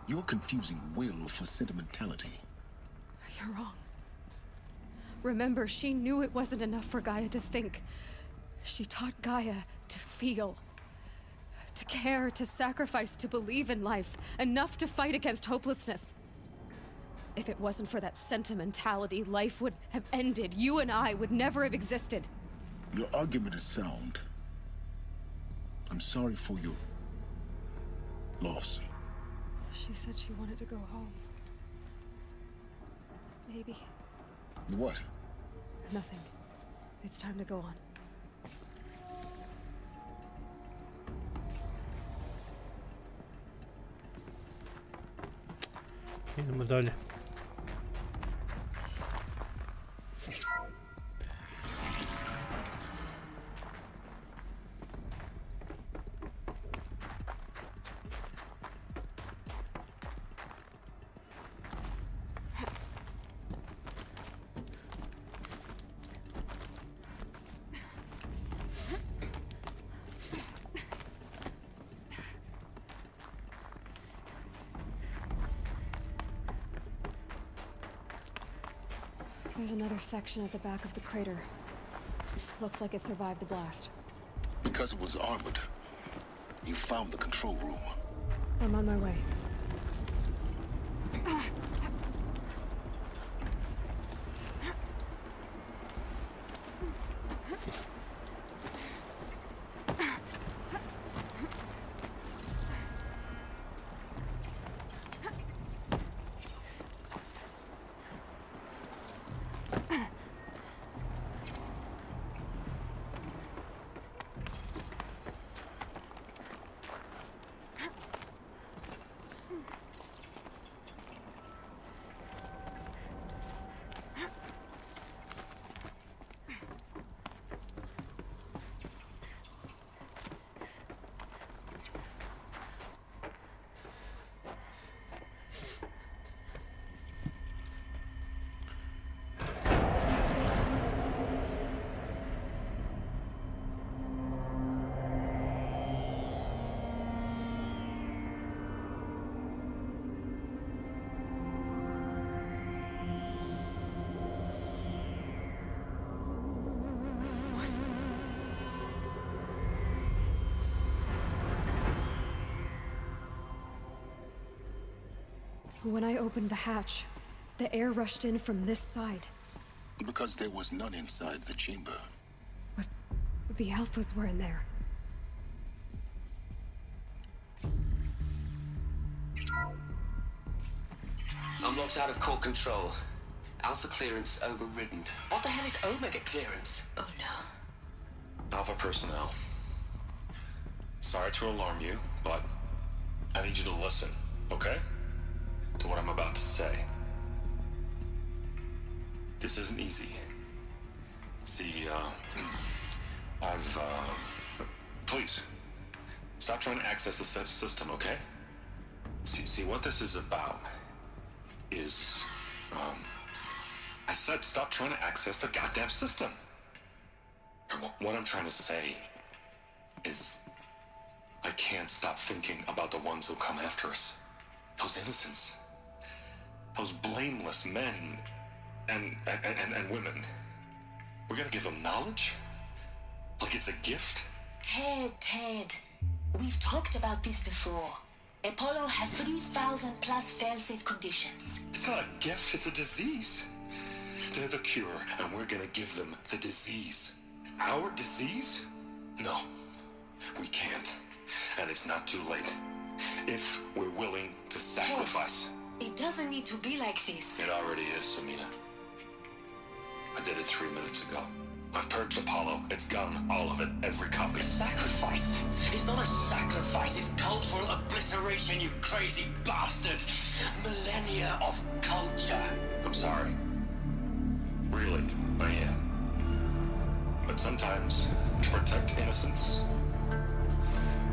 You're confusing will for sentimentality. You're wrong. Remember, she knew it wasn't enough for Gaia to think. She taught Gaia to feel. To care, to sacrifice, to believe in life. Enough to fight against hopelessness. If it wasn't for that sentimentality, life would have ended. You and I would never have existed. Your argument is sound. I'm sorry for your loss. She said she wanted to go home. Maybe. What? Nothing. It's time to go on. Idemo dalje. There's another section at the back of the crater. Looks like it survived the blast. Because it was armored, you found the control room. I'm on my way. When I opened the hatch, the air rushed in from this side. Because there was none inside the chamber. But the Alphas were in there. I'm locked out of core control. Alpha clearance overridden. What the hell is Omega clearance? Oh no. Alpha personnel. Sorry to alarm you, but I need you to listen, okay? To what I'm about to say. This isn't easy. See, please, stop trying to access the system, okay? See, what this is about is, I said stop trying to access the goddamn system. What I'm trying to say is, I can't stop thinking about the ones who come after us. Those innocents. Those blameless men and women. We're gonna give them knowledge? Like it's a gift? Ted. We've talked about this before. Apollo has 3,000 plus fail-safe conditions. It's not a gift, it's a disease. They're the cure, and we're gonna give them the disease. Our disease? No, we can't. And it's not too late. If we're willing to sacrifice. Ted, it doesn't need to be like this. It already is, Samina. I did it 3 minutes ago. I've purged Apollo. It's gone. All of it. Every copy. Sacrifice? It's not a sacrifice. It's cultural obliteration, you crazy bastard. Millennia of culture. I'm sorry. Really, I am. But sometimes, to protect innocence,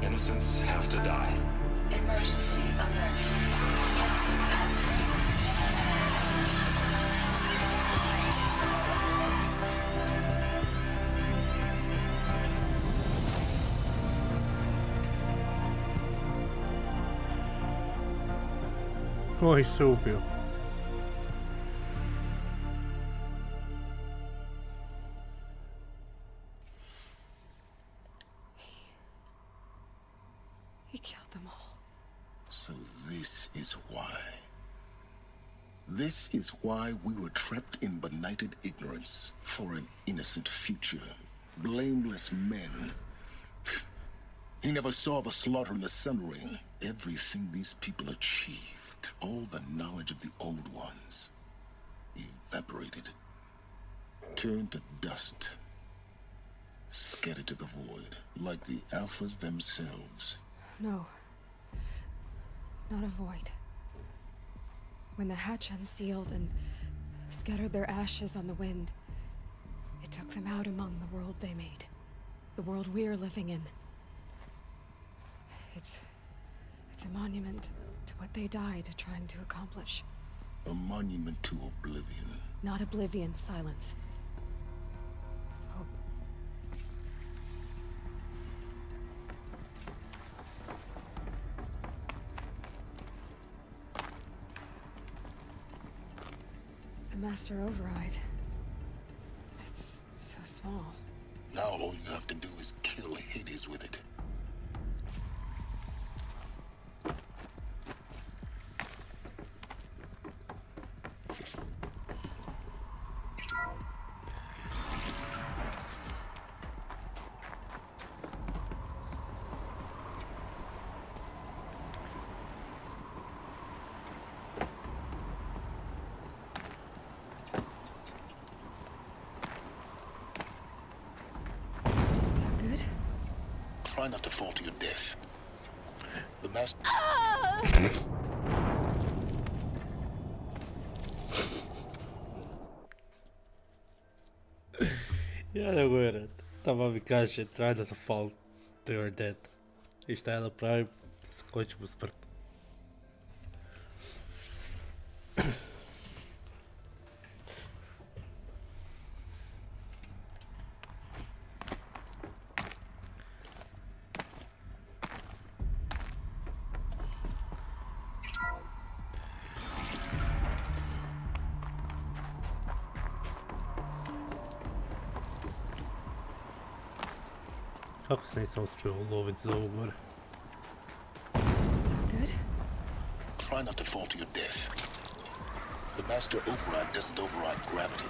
innocents have to die. Emergency alert. Detecting atmosphere. Oj, se ubio. He killed them all. So this is why. This is why we were trapped in benighted ignorance for an innocent future. Blameless men. He never saw the slaughter in the Sun Ring. Everything these people achieved. All the knowledge of the old ones evaporated, turned to dust, scattered to the void, like the Alphas themselves. No. Not a void. When the hatch unsealed and scattered their ashes on the wind, it took them out among the world they made. The world we're living in. It's a monument to what they died trying to accomplish. A monument to oblivion. Not oblivion, silence. Hope. The Master Override. It's so small. Now all you have to do is kill Hades with it. Try not to fall to your death. The master... Ja ne govorim, tamo mi kaže try not to fall to your death. I šta ja napravim? Skočim u smrt. Kako se nisam uspio uloviti za ovu gore? Try not to fall to your death. The Master Override doesn't override gravity.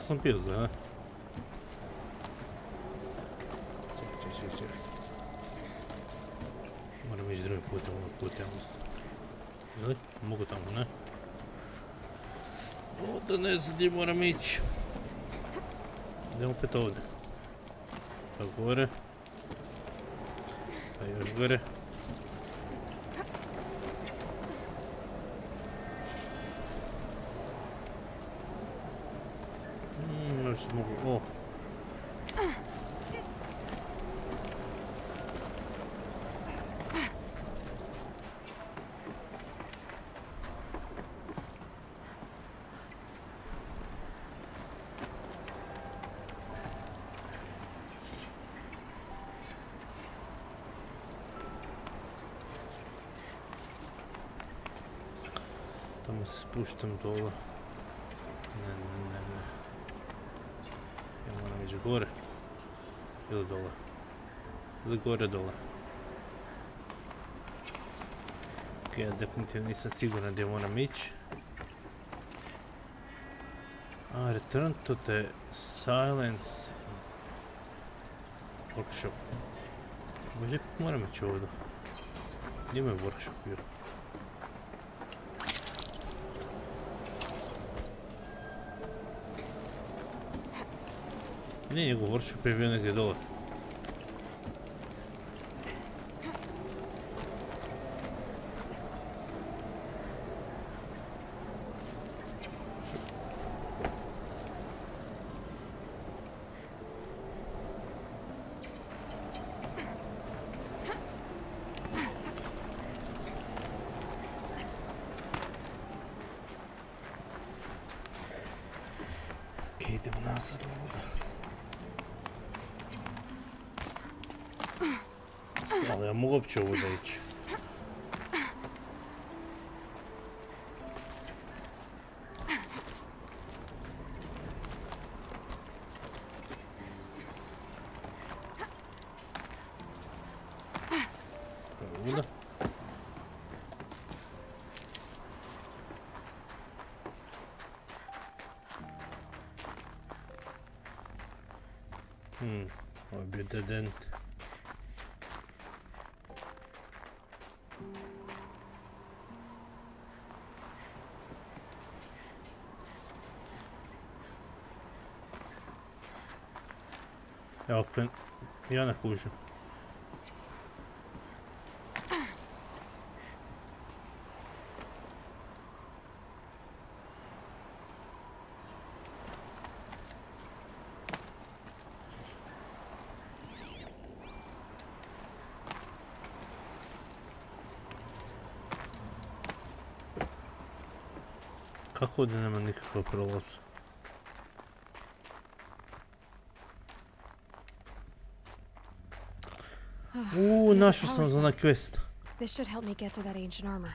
što sam pio za, ne? Čekaj. Moram ići drugi put, ovog puta, ja mislim. Ili? Mogu tamo, ne? Ovdje ne znam gdje moram ići. Idem opet ovdje. Pa gore. Pa još gore. Možda se mogu... O! Tamo se spuštam dole. Ne. Ja moram ići gore. Ili dole. Ili gore dole. Ok, ja definitivno nisam siguran gdje moram ići. Return to the silence workshop. Možda moram ići ovdje. Gdje mi je workshop bio? Nije njegov workshop je bio negdje dole. Ok, idemo nazad ovdje. Ali ja mogu uopće ovdje ići. Ovdje. Ovo je bio dead end. Evo, ja ne kužim. Kako ovdje nema nikakvog prolaza? Našao sam za onaj quest. This should help me get to that ancient armor.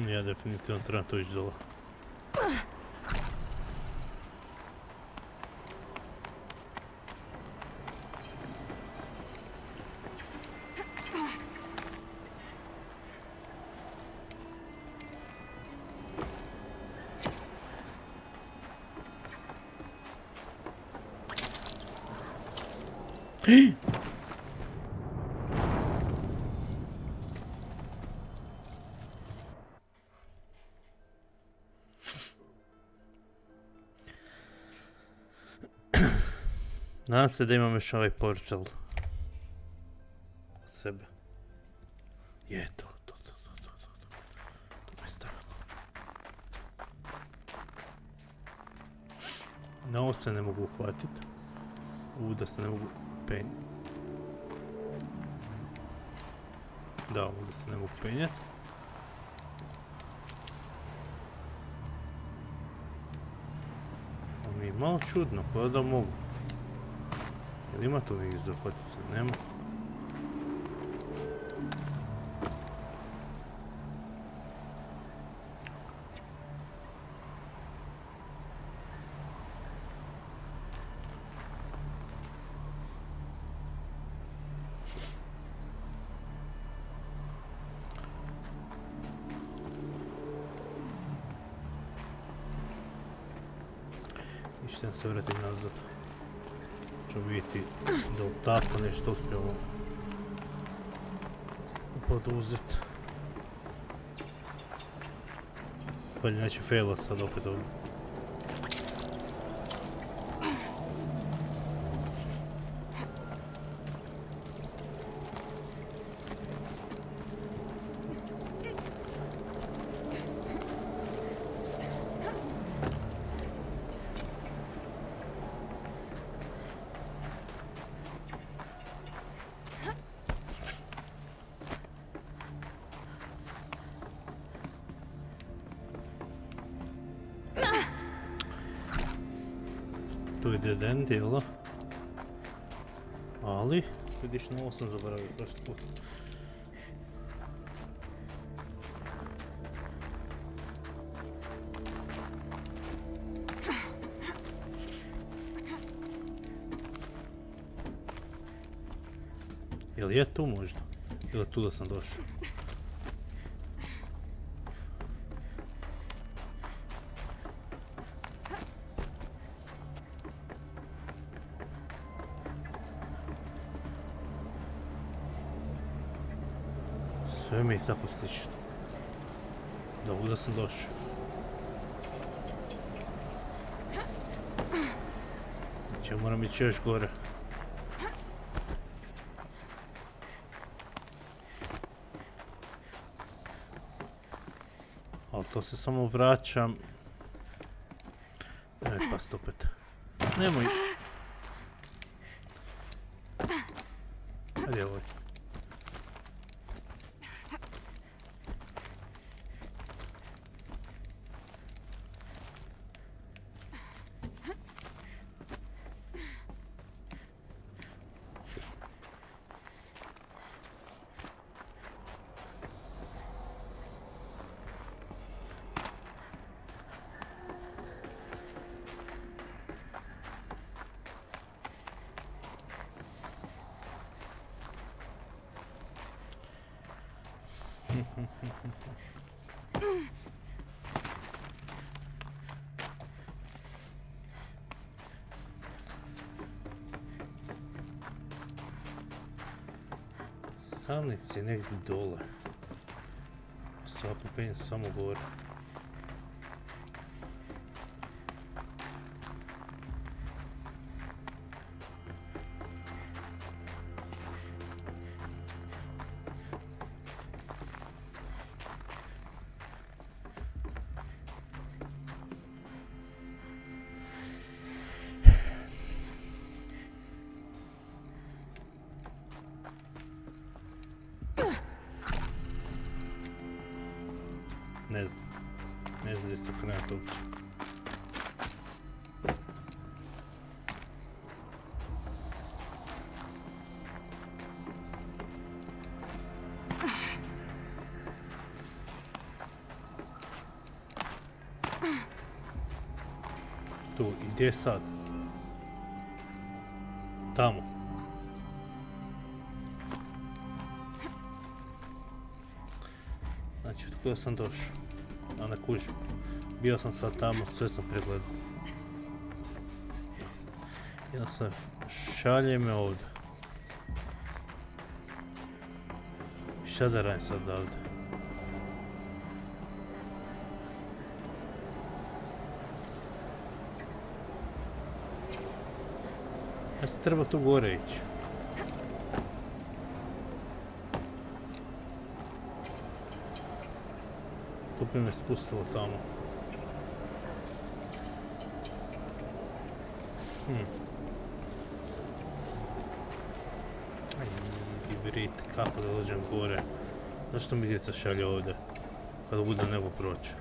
Ja definitivno trebam to ići dole. Nadam se da imam još ovaj portal od sebe. Je, to me stavilo. Na ovo se ne mogu uhvatiti. Da se ne mogu penjati. Da, ovdje se ne mogu penjati. Ovo mi je malo čudno, kao da mogu. Jel ima tu nekih zahvati se? Nema. Ništa se vratim nazad. Ćemo vidjeti da li tako nešto uspijemo poduzeti. Pa neće failat sad opet ovdje. Tu je dead end, jel? Ali, vidiš, novo sam zaboravio prošli put. Jel je tu možda? Ili tu da sam došao? Sve mi je tako slično. Dobro da sam došao. Znači ja moram ići još gore. Ali to se samo vraćam. Ne, past opet. Nemoj. Ajde ovoj. Samnic je negdje dole. Svako penje samo gore. Ne znam gdje se okrenuti uopće. Tu, i gdje je sad? Tamo. Znači, od kuda sam došao? A ne kužim. Bio sam sad tamo, sve sam pregledao. Ja sam šalje me ovdje. Šta da radim sad ovdje? Ja se treba tu gore ići. Tu bi me spustilo tamo. Idi brit, kako da dođem gore? Zašto mi djeca šalje ovdje? Kada bude nego proći.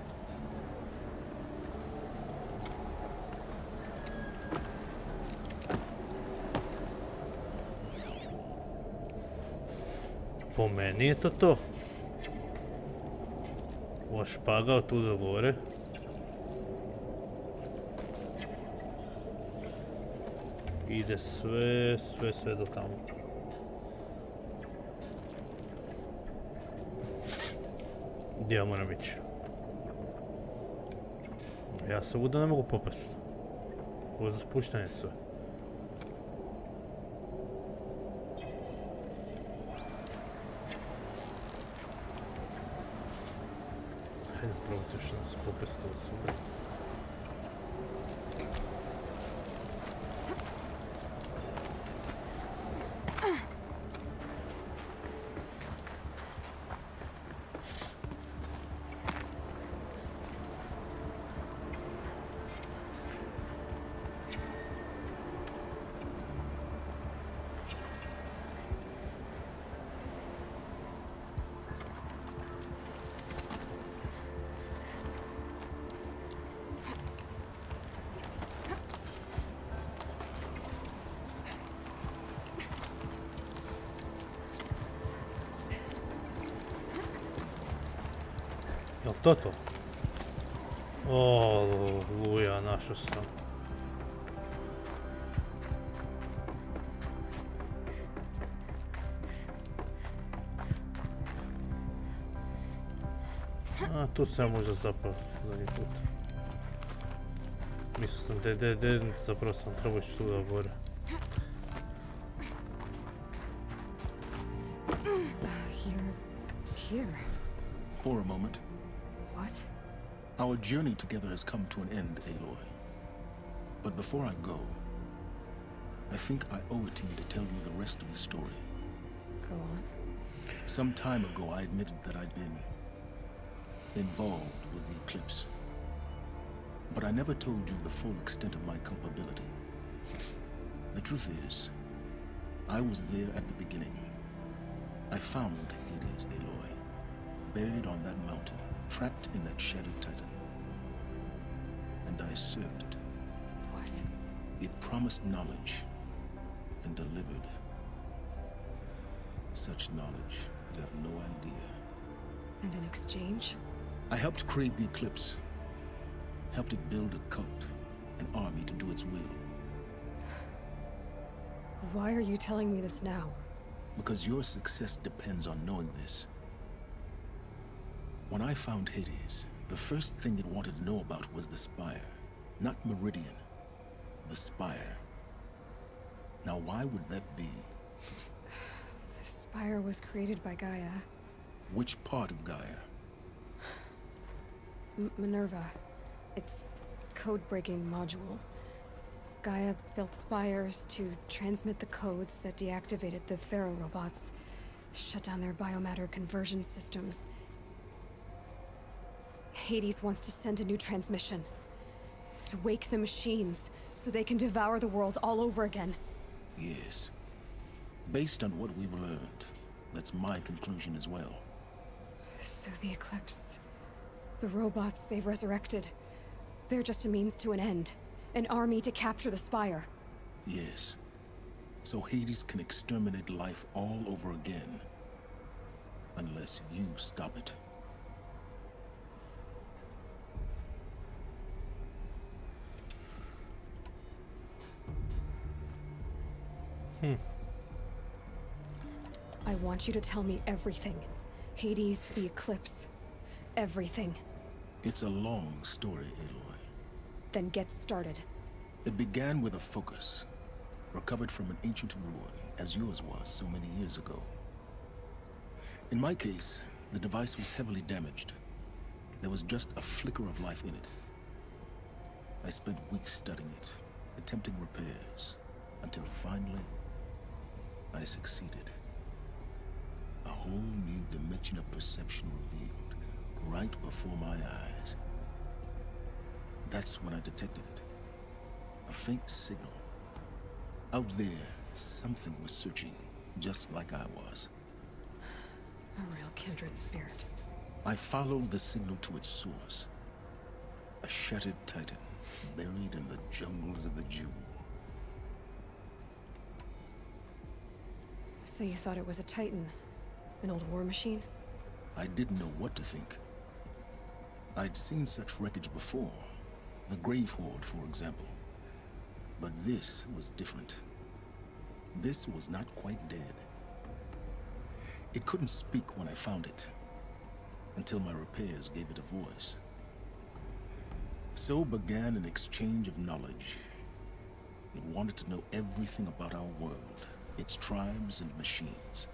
Po meni je to to. Ova špaga od tu do gore. Ide sve do tamo. Gdje ja moram ići? Ja se ovdje ne mogu popast. Ovo je za spuštanje sve. Hajde probati još da se popast ovo super. Jel to to? O, luja, našao sam. A, tu sam možda zapao zadnji put. Mislio sam zapravo sam trebao ići tu da gore. You're here. For a moment. What? Our journey together has come to an end, Aloy. But before I go, I think I owe it to you to tell you the rest of the story. Go on. Some time ago, I admitted that I'd been involved with the eclipse. But I never told you the full extent of my culpability. The truth is, I was there at the beginning. I found Hades, Aloy, buried on that mountain, trapped in that shattered titan. And I served it. What? It promised knowledge and delivered. Such knowledge, you have no idea. And in exchange? I helped create the eclipse. Helped it build a cult, an army to do its will. Why are you telling me this now? Because your success depends on knowing this. When I found Hades, the first thing it wanted to know about was the Spire. Not Meridian. The Spire. Now why would that be? The Spire was created by Gaia. Which part of Gaia? Minerva. Its code-breaking module. Gaia built spires to transmit the codes that deactivated the Pharaoh robots, shut down their biomatter conversion systems. Hades wants to send a new transmission. To wake the machines, so they can devour the world all over again. Yes. Based on what we've learned, that's my conclusion as well. So the Eclipse... the robots they've resurrected... they're just a means to an end. An army to capture the Spire. Yes. So Hades can exterminate life all over again. Unless you stop it. I want you to tell me everything. Hades, the Eclipse, everything. It's a long story, Aloy. Then get started. It began with a focus, recovered from an ancient ruin, as yours was so many years ago. In my case, the device was heavily damaged. There was just a flicker of life in it. I spent weeks studying it, attempting repairs, until finally, I succeeded. A whole new dimension of perception revealed, right before my eyes. That's when I detected it. A faint signal. Out there, something was searching, just like I was. A real kindred spirit. I followed the signal to its source. A shattered titan, buried in the jungles of the Jewel. So you thought it was a titan, An old war machine? I didn't know what to think. I'd seen such wreckage before. The Grave Horde, for example. But this was different. This was not quite dead. It couldn't speak when I found it, until my repairs gave it a voice. So began an exchange of knowledge. It wanted to know everything about our world, its tribes and machines.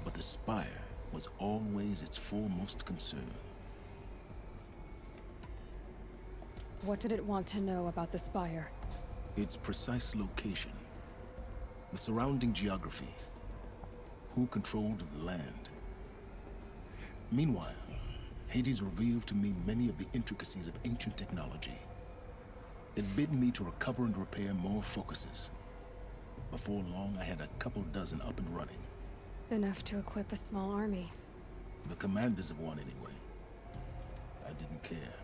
But the Spire was always its foremost concern. What did it want to know about the Spire? Its precise location, the surrounding geography, who controlled the land. Meanwhile, Hades revealed to me many of the intricacies of ancient technology. It bid me to recover and repair more focuses. Before long, I had a couple dozen up and running. Enough to equip a small army. The commanders of one, anyway. I didn't care.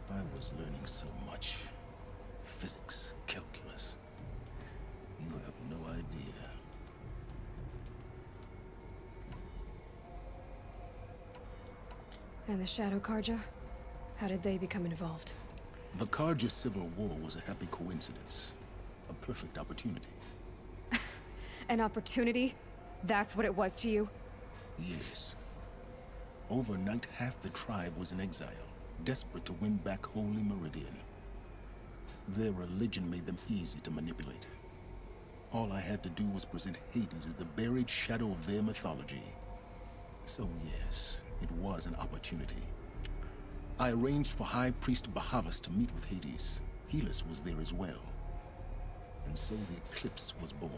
I was learning so much. Physics, calculus. You have no idea. And the Shadow Karja? How did they become involved? The Karja Civil War was a happy coincidence. A perfect opportunity. An opportunity? That's what it was to you? Yes. Overnight, half the tribe was in exile, desperate to win back Holy Meridian. Their religion made them easy to manipulate. All I had to do was present Hades as the buried shadow of their mythology. So yes, it was an opportunity. I arranged for High Priest Bahavas to meet with Hades. Helis was there as well. And so the eclipse was born.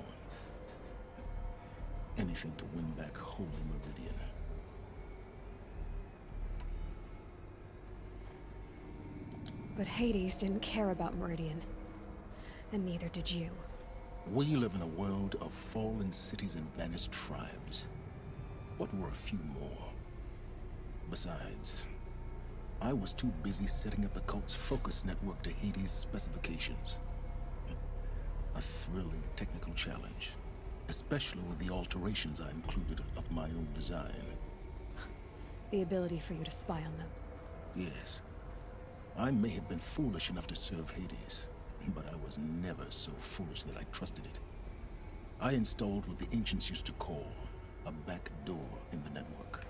Anything to win back Holy Meridian. But Hades didn't care about Meridian. And neither did you. We live in a world of fallen cities and vanished tribes. What were a few more? Besides, I was too busy setting up the cult's focus network to Hades' specifications. A thrilling technical challenge, especially with the alterations I included of my own design. The ability for you to spy on them. Yes. I may have been foolish enough to serve Hades, but I was never so foolish that I trusted it. I installed what the ancients used to call a back door in the network.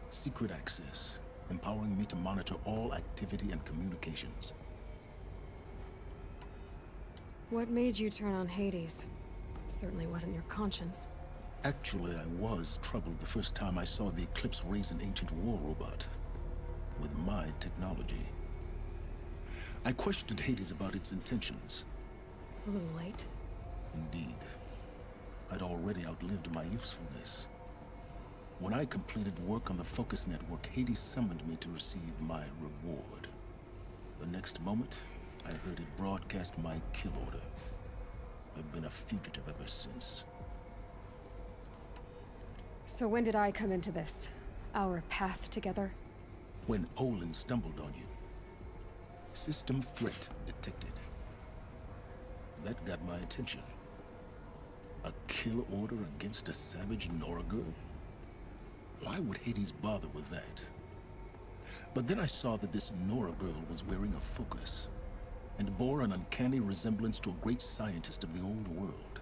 Secret access, empowering me to monitor all activity and communications. What made you turn on Hades? It certainly wasn't your conscience. Actually, I was troubled the first time I saw the Eclipse raise an ancient war robot with my technology. I questioned Hades about its intentions. A little late. Indeed. I'd already outlived my usefulness. When I completed work on the focus network, Hades summoned me to receive my reward. The next moment, I heard it broadcast my kill order. I've been a fugitive ever since. So when did I come into this? Our path together? When Olin stumbled on you. System threat detected. That got my attention. A kill order against a savage Nora girl? Why would Hades bother with that? But then I saw that this Nora girl was wearing a focus, and bore an uncanny resemblance to a great scientist of the old world.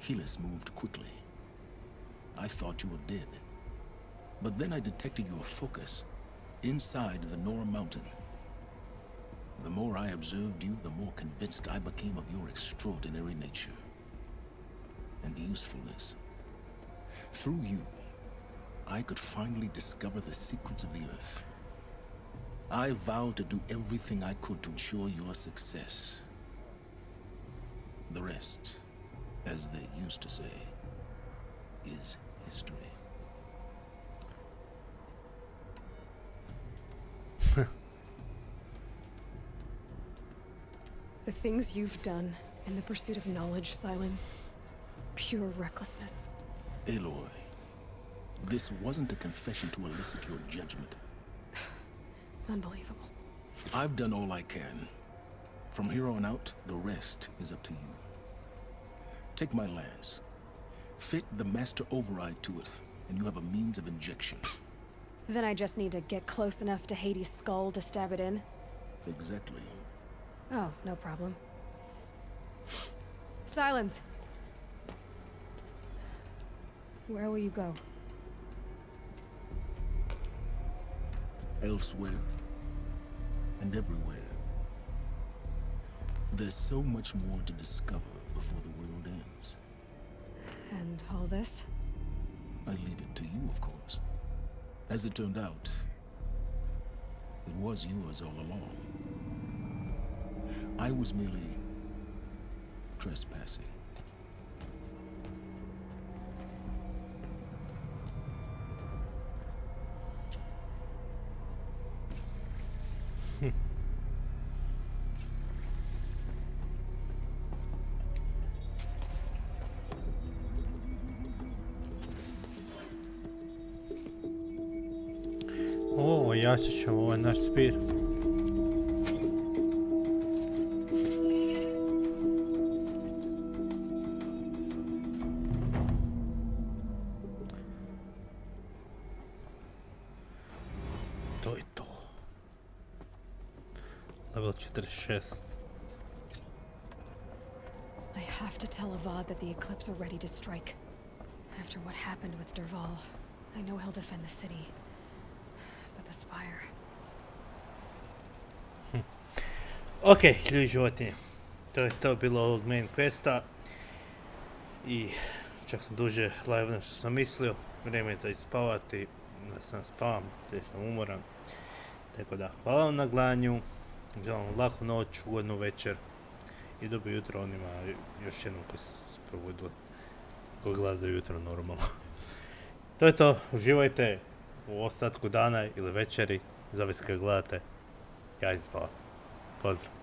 Helis moved quickly. I thought you were dead. But then I detected your focus inside the Nora mountain. The more I observed you, the more convinced I became of your extraordinary nature and usefulness. Through you, I could finally discover the secrets of the Earth. I vowed to do everything I could to ensure your success. The rest, as they used to say, is history. The things you've done in the pursuit of knowledge, Silence. Pure recklessness. Aloy, this wasn't a confession to elicit your judgment. Unbelievable. I've done all I can. From here on out, the rest is up to you. Take my lance. Fit the master override to it, and you have a means of injection. Then I just need to get close enough to Hades' skull to stab it in? Exactly. Oh, no problem. Silence! Where will you go? Elsewhere. And everywhere. There's so much more to discover before the world ends. And all this? I leave it to you, of course. As it turned out, it was yours all along. I was merely trespassing. O, jačit ćemo ovaj naš spir. To je to. Level 46. I have to tell Avad that the Eclipse are ready to strike. After what happened with Derval, I know he'll defend the city. But the Spire... Ok, ljudi životinje. To je to bilo ovog main questa. I čak sam duže live na što sam mislio. Vrijeme je da ispavati. Da sam spavam, da sam umoran. Tako da, hvala vam na gledanju. Želim vam laku noć, ugodnu večer. I dobro jutro onima još jednom koji su se probudili. Koji gledaju jutro normalno. To je to, uživajte u ostatku dana ili večeri. Zavisi kad gledate. Ja idem spavat. Pozdrav.